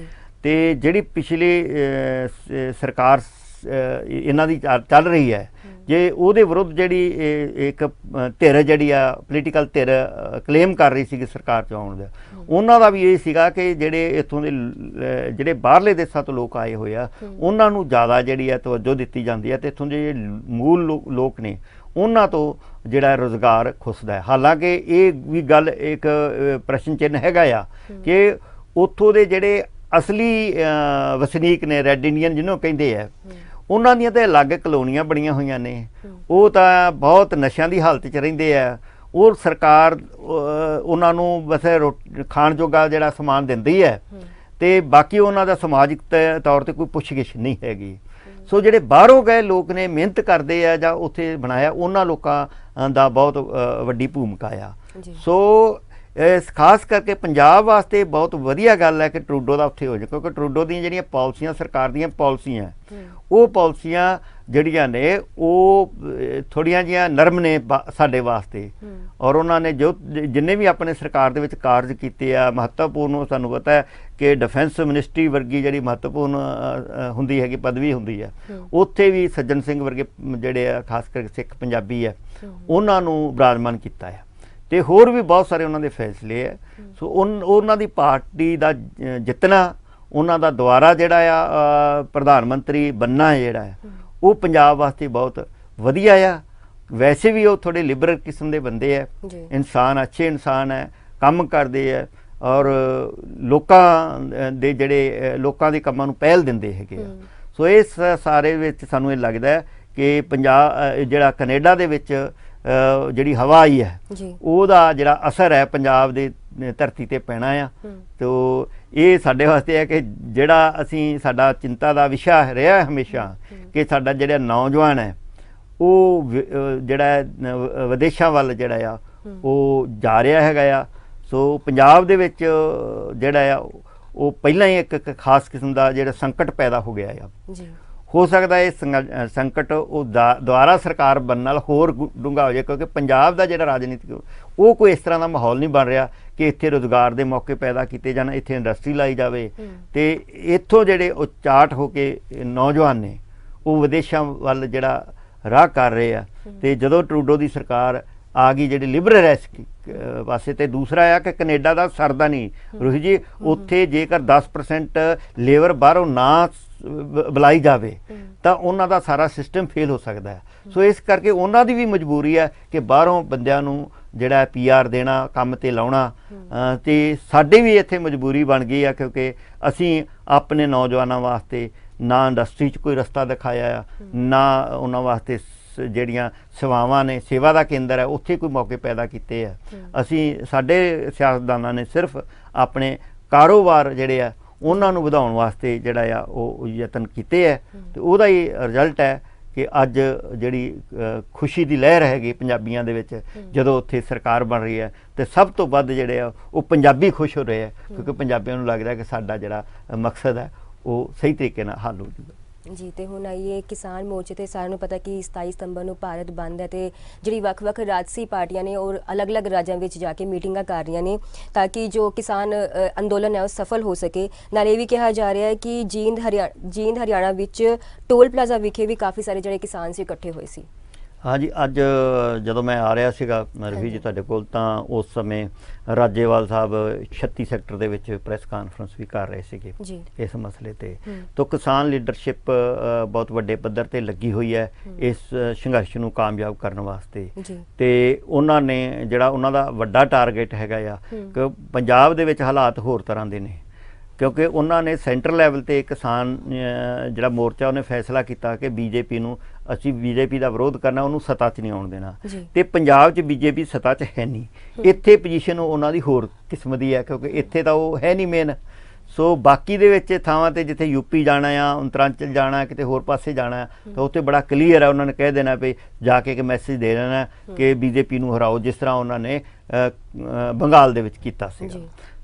ਤੇ ਜਿਹੜੀ ਪਿਛਲੀ ਸਰਕਾਰ ਇਹਨਾਂ ਦੀ ਚੱਲ ਰਹੀ ਹੈ, ਜੇ ਉਹਦੇ ਵਿਰੁੱਧ ਜਿਹੜੀ ਇੱਕ ਧਿਰ ਜਿਹੜੀ ਆ ਪੋਲੀਟੀਕਲ ਧਿਰ ਕਲੇਮ ਕਰ ਰਹੀ ਸੀਗੀ ਸਰਕਾਰ 'ਚ ਆਉਣ ਦਾ, ਉਹਨਾਂ ਦਾ ਵੀ ਇਹ ਸੀਗਾ ਕਿ ਜਿਹੜੇ ਇੱਥੋਂ ਦੇ ਜਿਹੜੇ ਬਾਹਰਲੇ ਦੇਸ਼ਾਂ ਤੋਂ ਲੋਕ ਆਏ ਹੋਏ ਆ ਉਹਨਾਂ ਨੂੰ ਜ਼ਿਆਦਾ ਜਿਹੜੀ ਹੈ ਤਵੱਜੋ ਦਿੱਤੀ ਜਾਂਦੀ ਹੈ ਤੇ ਇੱਥੋਂ ਦੇ ਮੂਲ ਲੋਕ ਨੇ ਉਹਨਾਂ ਤੋਂ ਜਿਹੜਾ ਰੁਜ਼ਗਾਰ ਖੁੱਸਦਾ ਹੈ। ਹਾਲਾਂਕਿ ਇਹ ਵੀ ਗੱਲ ਇੱਕ ਪ੍ਰਸ਼ਨ ਚਿੰਨ੍ਹ ਹੈਗਾ ਆ ਕਿ ਉੱਥੋਂ ਦੇ ਜਿਹੜੇ ਅਸਲੀ ਵਸਨੀਕ ਨੇ, ਰੈੱਡ ਇੰਡੀਅਨ ਜਿਹਨੂੰ ਕਹਿੰਦੇ ਆ, ਉਹਨਾਂ ਦੀਆਂ ਤਾਂ ਅਲੱਗ ਕਲੋਨੀਆਂ ਬਣੀਆਂ ਹੋਈਆਂ ਨੇ, ਉਹ ਤਾਂ ਬਹੁਤ ਨਸ਼ਿਆਂ ਦੀ ਹਾਲਤ 'ਚ ਰਹਿੰਦੇ ਆ। ਉਹ ਸਰਕਾਰ ਉਹਨਾਂ ਨੂੰ ਵੈਸੇ ਖਾਣ ਜੋਗਾ ਜਿਹੜਾ ਸਮਾਨ ਦਿੰਦੀ ਹੈ, ਤੇ ਬਾਕੀ ਉਹਨਾਂ ਦਾ ਸਮਾਜਿਕ ਤੌਰ ਤੇ ਕੋਈ ਪੁੱਛਗਿੱਛ ਨਹੀਂ ਹੈਗੀ। ਸੋ ਜਿਹੜੇ ਬਾਹਰੋਂ ਗਏ ਲੋਕ ਨੇ, ਮਿਹਨਤ ਕਰਦੇ ਆ ਜਾਂ ਉੱਥੇ ਬਣਾਇਆ, ਉਹਨਾਂ ਲੋਕਾਂ ਦਾ ਬਹੁਤ ਵੱਡੀ ਭੂਮਿਕਾ ਆ। ਸੋ ਖਾਸ ਕਰਕੇ ਪੰਜਾਬ ਵਾਸਤੇ ਬਹੁਤ ਵਧੀਆ ਗੱਲ ਹੈ ਕਿ ਟਰੂਡੋ ਦਾ ਉੱਥੇ ਹੋ ਜਾਏ, ਕਿਉਂਕਿ ਟਰੂਡੋ ਦੀਆਂ ਜਿਹੜੀਆਂ ਪਾਲਿਸੀਆਂ, ਸਰਕਾਰ ਦੀਆਂ ਪਾਲਿਸੀਆਂ, ਉਹ ਪਾਲਿਸੀਆਂ ਜਿਹੜੀਆਂ ਨੇ ਉਹ ਥੋੜ੍ਹੀਆਂ ਜਿਹੀਆਂ ਨਰਮ ਨੇ ਸਾਡੇ ਵਾਸਤੇ। ਔਰ ਉਹਨਾਂ ਨੇ ਜਿੰਨੇ ਵੀ ਆਪਣੇ ਸਰਕਾਰ ਦੇ ਵਿੱਚ ਕਾਰਜ ਕੀਤੇ ਆ ਮਹੱਤਵਪੂਰਨ, ਸਾਨੂੰ ਪਤਾ ਹੈ ਕਿ ਡਿਫੈਂਸ ਮਿਨਿਸਟਰੀ ਵਰਗੀ ਜਿਹੜੀ ਮਹੱਤਵਪੂਰਨ ਹੁੰਦੀ ਹੈਗੀ ਪਦਵੀ ਹੁੰਦੀ ਹੈ, ਉੱਥੇ ਵੀ ਸੱਜਣ ਸਿੰਘ ਵਰਗੇ ਜਿਹੜੇ ਆ ਖਾਸ ਕਰਕੇ ਸਿੱਖ ਪੰਜਾਬੀ ਆ, ਉਹਨਾਂ ਨੂੰ ਬਿਰਾਜਮਾਨ ਕੀਤਾ ਆ। ਤੇ ਹੋਰ ਵੀ ਬਹੁਤ ਸਾਰੇ ਉਹਨਾਂ ਦੇ ਫੈਸਲੇ ਹੈ। ਸੋ ਉਹਨਾਂ ਦੀ ਪਾਰਟੀ ਦਾ ਜਿੱਤਣਾ, ਉਹਨਾਂ ਦਾ ਦੁਆਰਾ ਜਿਹੜਾ ਆ ਪ੍ਰਧਾਨ ਮੰਤਰੀ ਬਣਨਾ ਜਿਹੜਾ ਹੈ, ਉਹ ਪੰਜਾਬ ਵਾਸਤੇ ਬਹੁਤ ਵਧੀਆ ਆ। ਵੈਸੇ ਵੀ ਉਹ ਥੋੜੇ ਲਿਬਰਲ ਕਿਸਮ ਦੇ ਬੰਦੇ ਹੈ, ਇਨਸਾਨ ਅੱਛੇ ਇਨਸਾਨ ਹੈ, ਕੰਮ ਕਰਦੇ ਹੈ, ਔਰ ਲੋਕਾਂ ਦੇ ਜਿਹੜੇ ਲੋਕਾਂ ਦੇ ਕੰਮਾਂ ਨੂੰ ਪਹਿਲ ਦਿੰਦੇ ਹੈਗੇ ਆ। ਸੋ ਇਸ ਸਾਰੇ ਵਿੱਚ ਸਾਨੂੰ ਇਹ ਲੱਗਦਾ ਹੈ ਕਿ ਪੰਜਾਬ ਜਿਹੜਾ ਕੈਨੇਡਾ ਦੇ ਵਿੱਚ ਜਿਹੜੀ ਹਵਾ ਆਈ ਹੈ, ਉਹਦਾ ਜਿਹੜਾ ਅਸਰ ਹੈ ਪੰਜਾਬ ਦੇ ਧਰਤੀ ਤੇ ਪੈਣਾ ਆ। ਤੋ ਇਹ ਸਾਡੇ ਵਾਸਤੇ ਹੈ ਕਿ ਜਿਹੜਾ ਅਸੀਂ, ਸਾਡਾ ਚਿੰਤਾ ਦਾ ਵਿਸ਼ਾ ਰਿਹਾ ਹਮੇਸ਼ਾ ਕਿ ਸਾਡਾ ਜਿਹੜਾ ਨੌਜਵਾਨ ਹੈ ਉਹ ਜਿਹੜਾ ਵਿਦੇਸ਼ਾਂ ਵੱਲ ਜਿਹੜਾ ਆ ਉਹ ਜਾ ਰਿਹਾ ਹੈਗਾ ਆ। ਸੋ ਪੰਜਾਬ ਦੇ ਵਿੱਚ ਜਿਹੜਾ ਆ ਉਹ ਪਹਿਲਾਂ ਹੀ ਇੱਕ ਖਾਸ ਕਿਸਮ ਦਾ ਜਿਹੜਾ ਸੰਕਟ ਪੈਦਾ ਹੋ ਗਿਆ ਆ। ਹੋ ਸਕਦਾ ਇਹ ਸੰਕਟ ਉਹ ਦੁਆਰਾ ਸਰਕਾਰ ਬਣਨ ਨਾਲ ਹੋਰ ਡੂੰਘਾ ਹੋ ਜਾਏ, ਕਿਉਂਕਿ ਪੰਜਾਬ ਦਾ ਜਿਹੜਾ ਰਾਜਨੀਤਿਕ ਉਹ ਕੋਈ ਇਸ ਤਰ੍ਹਾਂ ਦਾ ਮਾਹੌਲ ਨਹੀਂ ਬਣ ਰਿਹਾ ਕਿ ਇੱਥੇ ਰੁਜ਼ਗਾਰ ਦੇ ਮੌਕੇ ਪੈਦਾ ਕੀਤੇ ਜਾਣ, ਇੱਥੇ ਇੰਡਸਟਰੀ ਲਾਈ ਜਾਵੇ, ਤੇ ਇੱਥੋਂ ਜਿਹੜੇ ਉਚਾਟ ਹੋ ਕੇ ਨੌਜਵਾਨ ਨੇ ਉਹ ਵਿਦੇਸ਼ਾਂ ਵੱਲ ਜਿਹੜਾ ਰਾਹ ਕਰ ਰਹੇ ਆ। ਤੇ ਜਦੋਂ ਟਰੂਡੋ ਦੀ ਸਰਕਾਰ ਆ ਗਈ ਜਿਹੜੀ ਲਿਬਰਲ ਪਾਸੇ, ਤੇ ਦੂਸਰਾ ਆ ਕਿ ਕੈਨੇਡਾ ਦਾ ਸਰਦਾ ਨਹੀਂ ਰੋਹਿਤ ਜੀ, ਉੱਥੇ ਜੇਕਰ 10% ਲੇਬਰ ਬਾਹਰੋਂ ਨਾ ਬੁਲਾਈ ਜਾਵੇ ਤਾਂ ਉਹਨਾਂ ਦਾ ਸਾਰਾ ਸਿਸਟਮ ਫੇਲ ਹੋ ਸਕਦਾ ਹੈ। ਸੋ ਇਸ ਕਰਕੇ ਉਹਨਾਂ ਦੀ ਵੀ ਮਜਬੂਰੀ ਹੈ ਕਿ ਬਾਹਰੋਂ ਬੰਦਿਆਂ ਨੂੰ ਜਿਹੜਾ PR ਦੇਣਾ, ਕੰਮ ਤੇ ਲਾਉਣਾ, ਤੇ ਸਾਡੀ ਵੀ ਇੱਥੇ ਮਜਬੂਰੀ ਬਣ ਗਈ ਆ, ਕਿਉਂਕਿ ਅਸੀਂ ਆਪਣੇ ਨੌਜਵਾਨਾਂ ਵਾਸਤੇ ਨਾ ਇੰਡਸਟਰੀ 'ਚ ਕੋਈ ਰਸਤਾ ਦਿਖਾਇਆ ਆ, ਨਾ ਉਹਨਾਂ ਵਾਸਤੇ ਜਿਹੜੀਆਂ ਸੇਵਾਵਾਂ ਨੇ, ਸੇਵਾ ਦਾ ਕੇਂਦਰ ਹੈ, ਉੱਥੇ ਕੋਈ ਮੌਕੇ ਪੈਦਾ ਕੀਤੇ ਆ। ਅਸੀਂ, ਸਾਡੇ ਸਿਆਸਤਦਾਨਾਂ ਨੇ ਸਿਰਫ ਆਪਣੇ ਕਾਰੋਬਾਰ ਜਿਹੜੇ ਆ ਉਹਨਾਂ ਨੂੰ ਵਧਾਉਣ ਵਾਸਤੇ ਜਿਹੜਾ ਆ ਉਹ ਯਤਨ ਕੀਤੇ ਹੈ, ਤੇ ਉਹਦਾ ਹੀ ਰਿਜ਼ਲਟ ਹੈ ਕਿ ਅੱਜ ਜਿਹੜੀ ਖੁਸ਼ੀ ਦੀ ਲਹਿਰ ਹੈਗੀ ਪੰਜਾਬੀਆਂ ਦੇ ਵਿੱਚ ਜਦੋਂ ਉੱਥੇ ਸਰਕਾਰ ਬਣ ਰਹੀ ਹੈ, ਤੇ ਸਭ ਤੋਂ ਵੱਧ ਜਿਹੜੇ ਆ ਉਹ ਪੰਜਾਬੀ ਖੁਸ਼ ਹੋ ਰਹੇ ਆ, ਕਿਉਂਕਿ ਪੰਜਾਬੀਆਂ ਨੂੰ ਲੱਗਦਾ ਕਿ ਸਾਡਾ ਜਿਹੜਾ ਮਕਸਦ ਹੈ ਉਹ ਸਹੀ ਤਰੀਕੇ ਨਾਲ ਹੱਲ ਹੋ ਜੂਗਾ। ਜੀ, ਤੇ ਹੁਣ ਆਈਏ ਕਿਸਾਨ ਮੋਰਚੇ ਤੇ। ਸਾਰਿਆਂ ਨੂੰ ਪਤਾ ਕਿ 27 ਸਤੰਬਰ ਨੂੰ ਭਾਰਤ ਬੰਦ ਹੈ, ਤੇ ਜਿਹੜੀ ਵੱਖ-ਵੱਖ ਰਾਜਸੀ ਪਾਰਟੀਆਂ ਨੇ ਔਰ ਅਲੱਗ-ਅਲੱਗ ਰਾਜਾਂ ਵਿੱਚ ਜਾ ਕੇ ਮੀਟਿੰਗਾਂ ਕਰ ਰਹੀਆਂ ਨੇ ਤਾਂ ਕਿ ਜੋ ਕਿਸਾਨ ਅੰਦੋਲਨ ਹੈ ਉਹ ਸਫਲ ਹੋ ਸਕੇ। ਨਾਲ ਇਹ ਵੀ ਕਿਹਾ ਜਾ ਰਿਹਾ ਹੈ ਕਿ ਜੀਂਦ ਹਰਿਆਣਾ ਵਿੱਚ ਟੋਲ ਪਲਾਜ਼ਾ ਵਿਖੇ ਵੀ ਕਾਫੀ ਸਾਰੇ ਜਿਹੜੇ ਕਿਸਾਨ ਸੀ ਇਕੱਠੇ ਹੋਏ ਸੀ। ਹਾਂਜੀ, ਅੱਜ ਜਦੋਂ ਮੈਂ ਆ ਰਿਹਾ ਸੀਗਾ ਰਵੀ ਜੀ ਤੁਹਾਡੇ ਕੋਲ, ਤਾਂ ਉਸ ਸਮੇਂ ਰਾਜੇਵਾਲ ਸਾਹਿਬ 36 ਸੈਕਟਰ ਦੇ ਵਿੱਚ ਪ੍ਰੈਸ ਕਾਨਫਰੰਸ ਵੀ ਕਰ ਰਹੇ ਸੀਗੇ ਇਸ ਮਸਲੇ ਤੇ। ਤਾਂ ਕਿਸਾਨ ਲੀਡਰਸ਼ਿਪ ਬਹੁਤ ਵੱਡੇ ਪੱਧਰ ਤੇ ਲੱਗੀ ਹੋਈ ਹੈ ਇਸ ਸੰਘਰਸ਼ ਨੂੰ ਕਾਮਯਾਬ ਕਰਨ ਵਾਸਤੇ, ਤੇ ਉਹਨਾਂ ਨੇ ਜਿਹੜਾ ਉਹਨਾਂ ਦਾ ਵੱਡਾ ਟਾਰਗੇਟ ਹੈਗਾ ਆ ਕਿ ਪੰਜਾਬ ਦੇ ਵਿੱਚ ਹਾਲਾਤ ਹੋਰ ਤਰ੍ਹਾਂ ਦੇ ਨੇ, ਕਿਉਂਕਿ ਉਹਨਾਂ ਨੇ ਸੈਂਟਰ ਲੈਵਲ ਤੇ ਕਿਸਾਨ ਜਿਹੜਾ ਮੋਰਚਾ ਉਹਨੇ ਫੈਸਲਾ ਕੀਤਾ ਕਿ ਬੀਜੇਪੀ ਨੂੰ, ਅਸੀਂ ਬੀਜੇਪੀ ਦਾ ਵਿਰੋਧ ਕਰਨਾ, ਉਹਨੂੰ ਸੱਤਾ 'ਚ ਨਹੀਂ ਆਉਣ ਦੇਣਾ। ਤੇ ਪੰਜਾਬ 'ਚ ਬੀਜੇਪੀ ਸੱਤਾ 'ਚ ਹੈ ਨਹੀਂ, ਇੱਥੇ ਪੋਜੀਸ਼ਨ ਉਹਨਾਂ ਦੀ ਹੋਰ ਕਿਸਮ ਦੀ ਹੈ, ਕਿਉਂਕਿ ਇੱਥੇ ਤਾਂ ਉਹ ਹੈ ਨਹੀਂ ਮੇਨ। ਸੋ ਬਾਕੀ ਦੇ ਵਿੱਚ ਥਾਵਾਂ ਤੇ ਜਿੱਥੇ ਯੂਪੀ ਜਾਣਾ ਆ, ਉੱਤਰਾਂਚਲ ਜਾਣਾ, ਕਿਤੇ ਹੋਰ ਪਾਸੇ ਜਾਣਾ, ਤਾਂ ਉੱਥੇ ਬੜਾ ਕਲੀਅਰ ਹੈ, ਉਹਨਾਂ ਨੇ ਕਹਿ ਦੇਣਾ ਵੀ ਜਾ ਕੇ ਇੱਕ ਮੈਸੇਜ ਦੇ ਦੇਣਾ ਕਿ ਬੀਜੇਪੀ ਨੂੰ ਹਰਾਓ, ਜਿਸ ਤਰ੍ਹਾਂ ਉਹਨਾਂ ਨੇ ਬੰਗਾਲ ਦੇ ਵਿੱਚ ਕੀਤਾ ਸੀਗਾ।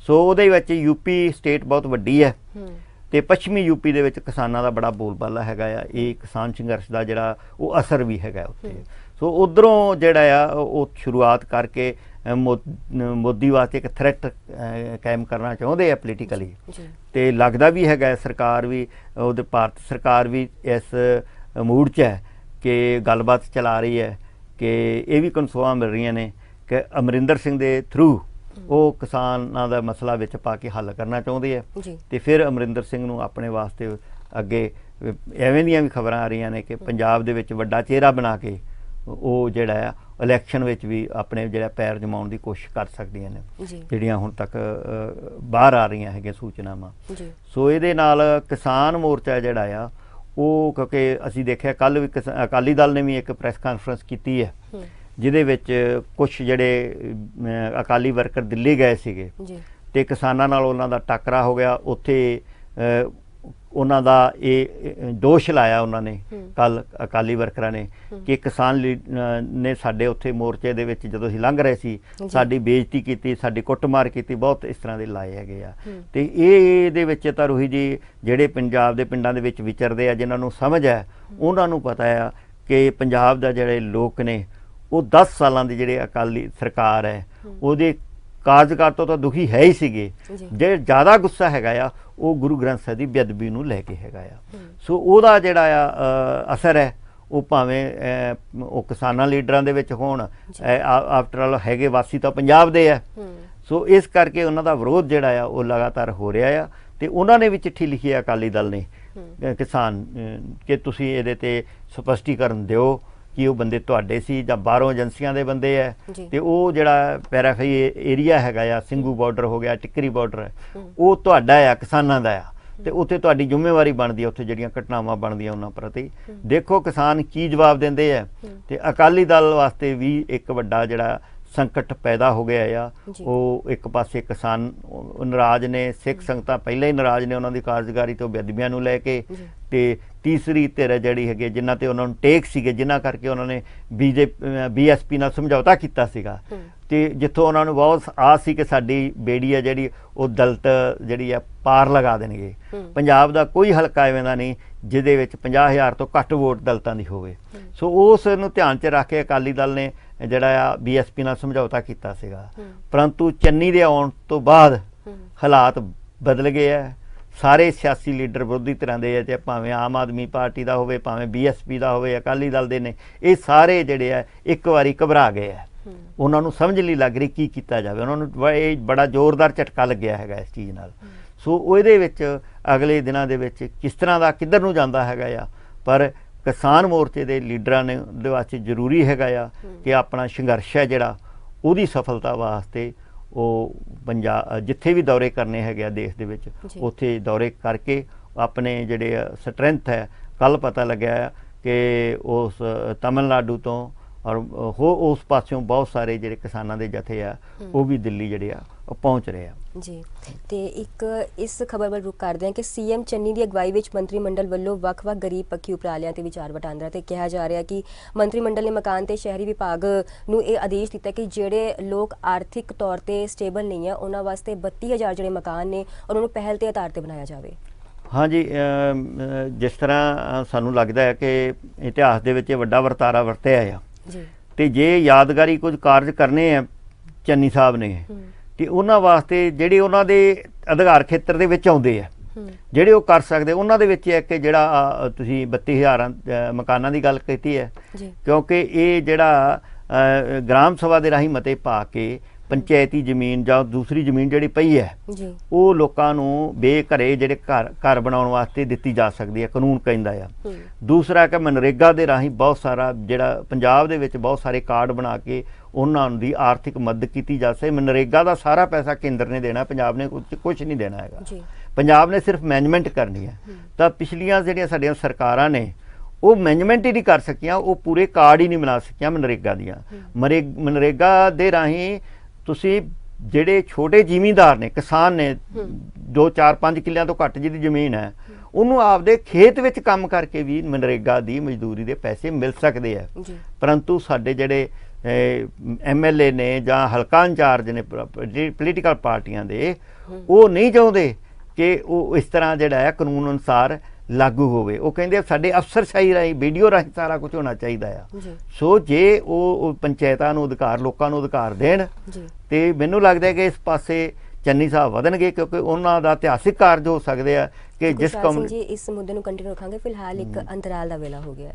ਸੋ ਉਹਦੇ ਵਿੱਚ ਯੂਪੀ ਸਟੇਟ ਬਹੁਤ ਵੱਡੀ ਹੈ, ਤੇ ਪੱਛਮੀ ਯੂਪੀ ਦੇ ਵਿੱਚ ਕਿਸਾਨਾਂ ਦਾ ਬੜਾ ਬੋਲਬਾਲਾ ਹੈਗਾ ਆ। ਇਹ ਕਿਸਾਨ ਸੰਘਰਸ਼ ਦਾ ਜਿਹੜਾ ਉਹ ਅਸਰ ਵੀ ਹੈਗਾ ਉੱਥੇ। ਸੋ ਉੱਧਰੋਂ ਜਿਹੜਾ ਆ ਉਹ ਸ਼ੁਰੂਆਤ ਕਰਕੇ ਮੋਦੀ ਵਾਸਤੇ ਇੱਕ ਥ੍ਰੈਟ ਕਾਇਮ ਕਰਨਾ ਚਾਹੁੰਦੇ ਆ ਪੋਲੀਟੀਕਲੀ, ਤੇ ਲੱਗਦਾ ਵੀ ਹੈਗਾ ਸਰਕਾਰ ਵੀ, ਉਹਦੇ ਭਾਰਤ ਸਰਕਾਰ ਵੀ ਇਸ ਮੂਡ 'ਚ ਹੈ ਕਿ ਗੱਲਬਾਤ ਚਲਾ ਰਹੀ ਹੈ, ਕਿ ਇਹ ਵੀ ਕਨਸੋਆਂ ਮਿਲ ਰਹੀਆਂ ਨੇ ਕਿ ਅਮਰਿੰਦਰ ਸਿੰਘ ਦੇ ਥਰੂ ਉਹ ਕਿਸਾਨਾਂ ਦਾ ਮਸਲਾ ਵਿੱਚ ਪਾ ਕੇ ਹੱਲ ਕਰਨਾ ਚਾਹੁੰਦੇ ਆ। ਤੇ ਫਿਰ ਅਮਰਿੰਦਰ ਸਿੰਘ ਨੂੰ ਆਪਣੇ ਵਾਸਤੇ ਅੱਗੇ ਐਵੇਂ ਦੀਆਂ ਵੀ ਖਬਰਾਂ ਆ ਰਹੀਆਂ ਨੇ ਕਿ ਪੰਜਾਬ ਦੇ ਵਿੱਚ ਵੱਡਾ ਚਿਹਰਾ ਬਣਾ ਕੇ ਉਹ ਜਿਹੜਾ ਆ ਇਲੈਕਸ਼ਨ ਵਿੱਚ ਵੀ ਆਪਣੇ ਜਿਹੜਾ ਪੈਰ ਜਮਾਉਣ ਦੀ ਕੋਸ਼ਿਸ਼ ਕਰ ਸਕਦੀਆਂ ਨੇ, ਜਿਹੜੀਆਂ ਹੁਣ ਤੱਕ ਬਾਹਰ ਆ ਰਹੀਆਂ ਹੈਗੀਆਂ ਸੂਚਨਾਵਾਂ। ਸੋ ਇਹਦੇ ਨਾਲ ਕਿਸਾਨ ਮੋਰਚਾ ਜਿਹੜਾ ਆ ਉਹ ਕਿਉਂਕਿ ਅਸੀਂ ਦੇਖਿਆ ਕੱਲ੍ਹ ਵੀ ਅਕਾਲੀ ਦਲ ਨੇ ਵੀ ਇੱਕ ਪ੍ਰੈਸ ਕਾਨਫਰੰਸ ਕੀਤੀ ਹੈ ਜਿਹਦੇ ਵਿੱਚ ਕੁਝ ਜਿਹੜੇ ਅਕਾਲੀ ਵਰਕਰ ਦਿੱਲੀ ਗਏ ਸੀਗੇ ਤੇ ਕਿਸਾਨਾਂ ਨਾਲ ਉਹਨਾਂ ਦਾ ਟੱਕਰਾ ਹੋ ਗਿਆ। ਉੱਥੇ ਉਹਨਾਂ ਦਾ ਇਹ ਦੋਸ਼ ਲਾਇਆ ਉਹਨਾਂ ਨੇ ਕੱਲ ਅਕਾਲੀ ਵਰਕਰਾਂ ਨੇ ਕਿ ਕਿਸਾਨ ਨੇ ਸਾਡੇ ਉੱਥੇ ਮੋਰਚੇ ਦੇ ਵਿੱਚ ਜਦੋਂ ਅਸੀਂ ਲੰਘ ਰਹੇ ਸੀ ਸਾਡੀ ਬੇਇੱਜ਼ਤੀ ਕੀਤੀ, ਸਾਡੀ ਕੁੱਟਮਾਰ ਕੀਤੀ, ਬਹੁਤ ਇਸ ਤਰ੍ਹਾਂ ਦੇ ਲਾਏ ਹੈਗੇ ਆ। ਤੇ ਇਹਦੇ ਵਿੱਚ ਤਾਂ ਰੂਹੀ ਜੀ ਜਿਹੜੇ ਪੰਜਾਬ ਦੇ ਪਿੰਡਾਂ ਦੇ ਵਿੱਚ ਵਿਚਰਦੇ ਆ, ਜਿਨ੍ਹਾਂ ਨੂੰ ਸਮਝ ਹੈ, ਉਹਨਾਂ ਨੂੰ ਪਤਾ ਆ ਕਿ ਪੰਜਾਬ ਦਾ ਜਿਹੜੇ ਲੋਕ ਨੇ ਉਹ 10 ਸਾਲਾਂ ਦੀ ਜਿਹੜੇ ਅਕਾਲੀ ਸਰਕਾਰ ਹੈ ਉਹਦੇ ਕਾਰਜਕਾਰ ਤੋਂ ਤਾਂ ਦੁਖੀ ਹੈ ਹੀ ਸੀਗੇ। ਜੇ ਜ਼ਿਆਦਾ ਗੁੱਸਾ ਹੈਗਾ ਆ ਉਹ ਗੁਰੂ ਗ੍ਰੰਥ ਸਾਹਿਬ ਦੀ ਬੇਅਦਬੀ ਨੂੰ ਲੈ ਕੇ ਹੈਗਾ ਆ। ਸੋ ਉਹਦਾ ਜਿਹੜਾ ਆ ਅਸਰ ਹੈ ਉਹ ਭਾਵੇਂ ਉਹ ਕਿਸਾਨਾਂ ਲੀਡਰਾਂ ਦੇ ਵਿੱਚ ਹੋਣ, ਆਫਟਰ ਆਲ ਹੈਗੇ ਵਾਸੀ ਤਾਂ ਪੰਜਾਬ ਦੇ ਆ। ਸੋ ਇਸ ਕਰਕੇ ਉਹਨਾਂ ਦਾ ਵਿਰੋਧ ਜਿਹੜਾ ਆ ਉਹ ਲਗਾਤਾਰ ਹੋ ਰਿਹਾ ਆ। ਤੇ ਉਹਨਾਂ ਨੇ ਵੀ ਚਿੱਠੀ ਲਿਖੀ ਆ ਅਕਾਲੀ ਦਲ ਨੇ ਕਿਸਾਨ ਕਿ ਤੁਸੀਂ ਇਹਦੇ ਤੇ ਸਪਸ਼ਟੀਕਰਨ ਦਿਓ ਕਿ ਉਹ ਬੰਦੇ ਤੁਹਾਡੇ ਸੀ ਜਾਂ ਬਾਹਰੋਂ ਏਜੰਸੀਆਂ ਦੇ ਬੰਦੇ ਹੈ। ਤੇ ਉਹ ਜਿਹੜਾ ਪੈਰਾਫਰੀ ਏਰੀਆ ਹੈਗਾ ਆ, ਸਿੰਘੂ ਬਾਰਡਰ ਹੋ ਗਿਆ, ਟਿੱਕਰੀ ਬਾਰਡਰ, ਉਹ ਤੁਹਾਡਾ ਆ, ਕਿਸਾਨਾਂ ਦਾ ਆ। ਤੇ ਉੱਥੇ ਤੁਹਾਡੀ ਜ਼ਿੰਮੇਵਾਰੀ ਬਣਦੀ ਹੈ, ਉੱਥੇ ਜਿਹੜੀਆਂ ਘਟਨਾਵਾਂ ਬਣਦੀਆਂ ਉਹਨਾਂ ਪ੍ਰਤੀ ਦੇਖੋ ਕਿਸਾਨ ਕੀ ਜਵਾਬ ਦਿੰਦੇ ਆ। ਤੇ ਅਕਾਲੀ ਦਲ ਵਾਸਤੇ ਵੀ ਇੱਕ ਵੱਡਾ ਜਿਹੜਾ ਸੰਕਟ ਪੈਦਾ ਹੋ ਗਿਆ ਆ। ਉਹ ਇੱਕ ਪਾਸੇ ਕਿਸਾਨ ਨਾਰਾਜ਼ ਨੇ, ਸਿੱਖ ਸੰਗਤਾਂ ਪਹਿਲਾਂ ਹੀ ਨਾਰਾਜ਼ ਨੇ ਉਹਨਾਂ ਦੀ ਕਾਰਜਕਾਰੀ ਤੋਂ, ਬੇਅਦਬੀਆਂ ਨੂੰ ਲੈ ਕੇ। ਤੇ ਤੀਸਰੀ ਧਿਰ ਜਿਹੜੀ ਹੈਗੀ ਜਿਨ੍ਹਾਂ ਤੇ ਉਹਨਾਂ ਨੂੰ ਟੇਕ ਸੀਗੇ, ਜਿਨ੍ਹਾਂ ਕਰਕੇ ਉਹਨਾਂ ਨੇ BSP ਨਾਲ ਸਮਝੌਤਾ ਕੀਤਾ ਸੀਗਾ ਤੇ ਜਿੱਥੋਂ ਉਹਨਾਂ ਨੂੰ ਬਹੁਤ ਆਸ ਸੀ ਕਿ ਸਾਡੀ ਬੇੜੀ ਹੈ ਜਿਹੜੀ ਉਹ ਦਲਿਤ ਜਿਹੜੀ ਆ ਪਾਰ ਲਗਾ ਦੇਣਗੇ। ਪੰਜਾਬ ਦਾ ਕੋਈ ਹਲਕਾ ਐਵੇਂ ਦਾ ਨਹੀਂ ਜਿਹਦੇ ਵਿੱਚ 50,000 ਤੋਂ ਘੱਟ ਵੋਟ ਦਲਿਤਾਂ ਦੀ ਹੋਵੇ। ਸੋ ਉਸ ਨੂੰ ਧਿਆਨ 'ਚ ਰੱਖ ਕੇ ਅਕਾਲੀ ਦਲ ਨੇ ਜਿਹੜਾ ਆ BSP ਨਾਲ ਸਮਝੌਤਾ ਕੀਤਾ ਸੀਗਾ। ਪਰੰਤੂ ਚੰਨੀ ਦੇ ਆਉਣ ਤੋਂ ਬਾਅਦ ਹਾਲਾਤ ਬਦਲ ਗਏ ਆ। ਸਾਰੇ ਸਿਆਸੀ ਲੀਡਰ ਵਿਰੋਧੀ ਧਿਰਾਂ ਦੇ ਆ, ਚਾਹੇ ਭਾਵੇਂ ਆਮ ਆਦਮੀ ਪਾਰਟੀ ਦਾ ਹੋਵੇ, ਭਾਵੇਂ BSP ਦਾ ਹੋਵੇ, ਅਕਾਲੀ ਦਲ ਦੇ ਨੇ, ਇਹ ਸਾਰੇ ਜਿਹੜੇ ਆ ਇੱਕ ਵਾਰੀ ਘਬਰਾ ਗਏ ਆ। ਉਹਨਾਂ ਨੂੰ ਸਮਝ ਨਹੀਂ ਲੱਗ ਰਹੀ ਕੀ ਕੀਤਾ ਜਾਵੇ। ਉਹਨਾਂ ਨੂੰ ਇਹ ਬੜਾ ਜ਼ੋਰਦਾਰ ਝਟਕਾ ਲੱਗਿਆ ਹੈਗਾ ਇਸ ਚੀਜ਼ ਨਾਲ। ਸੋ ਉਹਦੇ ਵਿੱਚ ਅਗਲੇ ਦਿਨਾਂ ਦੇ ਵਿੱਚ ਕਿਸ ਤਰ੍ਹਾਂ ਦਾ ਕਿੱਧਰ ਨੂੰ ਜਾਂਦਾ ਹੈਗਾ ਆ। ਪਰ ਕਿਸਾਨ ਮੋਰਚੇ ਦੇ ਲੀਡਰਾਂ ਨੇ ਦੇ ਵਾਸਤੇ ਜ਼ਰੂਰੀ ਹੈਗਾ ਆ ਕਿ ਆਪਣਾ ਸੰਘਰਸ਼ ਹੈ ਜਿਹੜਾ ਉਹਦੀ ਸਫਲਤਾ ਵਾਸਤੇ ਉਹ ਪੰਜਾਬ ਜਿੱਥੇ ਵੀ ਦੌਰੇ ਕਰਨੇ ਹੈਗੇ ਆ ਦੇਸ਼ ਦੇ ਵਿੱਚ, ਉੱਥੇ ਦੌਰੇ ਕਰਕੇ ਆਪਣੇ ਜਿਹੜੇ ਸਟਰੈਂਥ ਹੈ। ਕੱਲ੍ਹ ਪਤਾ ਲੱਗਿਆ ਕਿ ਉਸ ਤਮਿਲਨਾਡੂ ਤੋਂ ਔਰ ਉਸ ਪਾਸਿਓਂ ਬਹੁਤ ਸਾਰੇ ਜਿਹੜੇ ਕਿਸਾਨਾਂ ਦੇ ਜਥੇ ਆ ਉਹ ਵੀ ਦਿੱਲੀ ਜਿਹੜੇ ਆ ਉਹ ਪਹੁੰਚ ਰਹੇ ਆ ਜੀ। ਤੇ ਇੱਕ ਇਸ ਖਬਰ ਵੱਲ ਰੁਕ ਕਰਦੇ ਹਾਂ ਕਿ CM ਚੰਨੀ ਦੀ ਅਗਵਾਈ ਵਿੱਚ ਮੰਤਰੀ ਮੰਡਲ ਵੱਲੋਂ ਵੱਖ-ਵੱਖ ਗਰੀਬ ਪੱਖੀ ਉਪਰਾਲਿਆਂ ਤੇ ਵਿਚਾਰ ਵਟਾਂਦਰਾ ਤੇ ਕਿਹਾ ਜਾ ਰਿਹਾ ਕਿ ਮੰਤਰੀ ਮੰਡਲ ਨੇ ਮਕਾਨ ਤੇ ਸ਼ਹਿਰੀ ਵਿਭਾਗ ਨੂੰ ਇਹ ਆਦੇਸ਼ ਦਿੱਤਾ ਕਿ ਜਿਹੜੇ ਲੋਕ ਆਰਥਿਕ ਤੌਰ ਤੇ ਸਟੇਬਲ ਨਹੀਂ ਆ ਉਹਨਾਂ ਵਾਸਤੇ 32,000 ਜਿਹੜੇ ਮਕਾਨ ਨੇ ਉਹਨਾਂ ਨੂੰ ਪਹਿਲ ਦੇ ਆਧਾਰ ਤੇ ਬਣਾਇਆ ਜਾਵੇ। ਹਾਂਜੀ, ਜਿਸ ਤਰ੍ਹਾਂ ਸਾਨੂੰ ਲੱਗਦਾ ਹੈ ਕਿ ਇਤਿਹਾਸ ਦੇ ਵਿੱਚ ਵੱਡਾ ਵਰਤਾਰਾ ਵਰਤਿਆ ਆ ਤੇ ਜੇ ਯਾਦਗਾਰੀ ਕੁਝ ਕਾਰਜ ਕਰਨੇ ਆ ਚੰਨੀ ਸਾਹਿਬ ਨੇ ਤੇ ਉਹਨਾਂ ਵਾਸਤੇ ਜਿਹੜੇ ਉਹਨਾਂ ਦੇ ਅਧਿਕਾਰ ਖੇਤਰ ਦੇ ਵਿੱਚ ਆਉਂਦੇ ਆ, ਜਿਹੜੇ ਉਹ ਕਰ ਸਕਦੇ, ਉਹਨਾਂ ਦੇ ਵਿੱਚ ਹੈ ਕਿ ਜਿਹੜਾ ਤੁਸੀਂ 32,000 ਮਕਾਨਾਂ ਦੀ ਗੱਲ ਕੀਤੀ ਹੈ। ਕਿਉਂਕਿ ਇਹ ਜਿਹੜਾ ਗ੍ਰਾਮ ਸਭਾ ਦੇ ਰਾਹੀਂ ਮਤੇ ਪਾ ਕੇ ਪੰਚਾਇਤੀ ਜ਼ਮੀਨ ਜਾਂ ਦੂਸਰੀ ਜ਼ਮੀਨ ਜਿਹੜੀ ਪਈ ਹੈ ਉਹ ਲੋਕਾਂ ਨੂੰ ਬੇਘਰੇ ਜਿਹੜੇ ਘਰ ਬਣਾਉਣ ਵਾਸਤੇ ਦਿੱਤੀ ਜਾ ਸਕਦੀ ਹੈ, ਕਾਨੂੰਨ ਕਹਿੰਦਾ ਆ। ਦੂਸਰਾ ਕਿ ਮਨਰੇਗਾ ਦੇ ਰਾਹੀਂ ਬਹੁਤ ਸਾਰਾ ਜਿਹੜਾ ਪੰਜਾਬ ਦੇ ਵਿੱਚ ਬਹੁਤ ਸਾਰੇ ਕਾਰਡ ਬਣਾ ਕੇ ਉਹਨਾਂ ਦੀ ਆਰਥਿਕ ਮਦਦ ਕੀਤੀ ਜਾ ਸਕੇ। ਮਨਰੇਗਾ ਦਾ ਸਾਰਾ ਪੈਸਾ ਕੇਂਦਰ ਨੇ ਦੇਣਾ, ਪੰਜਾਬ ਨੇ ਕੁਝ ਨਹੀਂ ਦੇਣਾ ਹੈਗਾ। ਪੰਜਾਬ ਨੇ ਸਿਰਫ ਮੈਨੇਜਮੈਂਟ ਕਰਨੀ ਹੈ। ਤਾਂ ਪਿਛਲੀਆਂ ਜਿਹੜੀਆਂ ਸਾਡੀਆਂ ਸਰਕਾਰਾਂ ਨੇ ਉਹ ਮੈਨੇਜਮੈਂਟ ਹੀ ਨਹੀਂ ਕਰ ਸਕੀਆਂ, ਉਹ ਪੂਰੇ ਕਾਰਡ ਹੀ ਨਹੀਂ ਬਣਾ ਸਕੀਆਂ ਮਨਰੇਗਾ ਦੀਆਂ। ਮਨਰੇਗਾ ਦੇ ਰਾਹੀਂ ਤੁਸੀਂ ਜਿਹੜੇ ਛੋਟੇ ਜ਼ਿਮੀਂਦਾਰ ਨੇ, ਕਿਸਾਨ ਨੇ, 2, 4, 5 ਕਿੱਲਿਆਂ ਤੋਂ ਘੱਟ ਜਿਹਦੀ ਜ਼ਮੀਨ ਹੈ, ਉਹਨੂੰ ਆਪਦੇ ਖੇਤ ਵਿੱਚ ਕੰਮ ਕਰਕੇ ਵੀ ਮਨਰੇਗਾ ਦੀ ਮਜ਼ਦੂਰੀ ਦੇ ਪੈਸੇ ਮਿਲ ਸਕਦੇ ਆ। ਪਰੰਤੂ ਸਾਡੇ ਜਿਹੜੇ MLA ਨੇ ਜਾਂ ਹਲਕਾ ਇੰਚਾਰਜ ਨੇ ਪੋਲੀਟੀਕਲ ਪਾਰਟੀਆਂ ਦੇ, ਉਹ ਨਹੀਂ ਚਾਹੁੰਦੇ ਕਿ ਉਹ ਇਸ ਤਰ੍ਹਾਂ ਜਿਹੜਾ ਹੈ ਕਾਨੂੰਨ ਅਨੁਸਾਰ ਲਾਗੂ ਹੋਵੇ। ਉਹ ਕਹਿੰਦੇ ਸਾਡੇ ਅਫਸਰਸ਼ਾਹੀ ਰਾਹੀਂ, ਵੀਡੀਓ ਰਾਹੀਂ ਸਾਰਾ ਕੁਝ ਹੋਣਾ ਚਾਹੀਦਾ ਆ। ਸੋ ਜੇ ਉਹ ਪੰਚਾਇਤਾਂ ਨੂੰ ਅਧਿਕਾਰ, ਲੋਕਾਂ ਨੂੰ ਅਧਿਕਾਰ ਦੇਣ ਤੇ ਮੈਨੂੰ ਲੱਗਦਾ ਕਿ ਇਸ ਪਾਸੇ ਚੰਨੀ ਸਾਹਿਬ ਵਧਣਗੇ, ਕਿਉਂਕਿ ਉਹਨਾਂ ਦਾ ਇਤਿਹਾਸਿਕ ਕਾਰਜ ਹੋ ਸਕਦੇ ਆ ਕਿ ਜਿਸ ਜੀ ਇਸ ਮੁੱਦੇ ਨੂੰ ਕੰਟੀਨਿਊ ਰੱਖਾਂਗੇ। ਫਿਲਹਾਲ ਇੱਕ ਅੰਤਰਾਲ ਦਾ ਵੇਲਾ ਹੋ ਗਿਆ।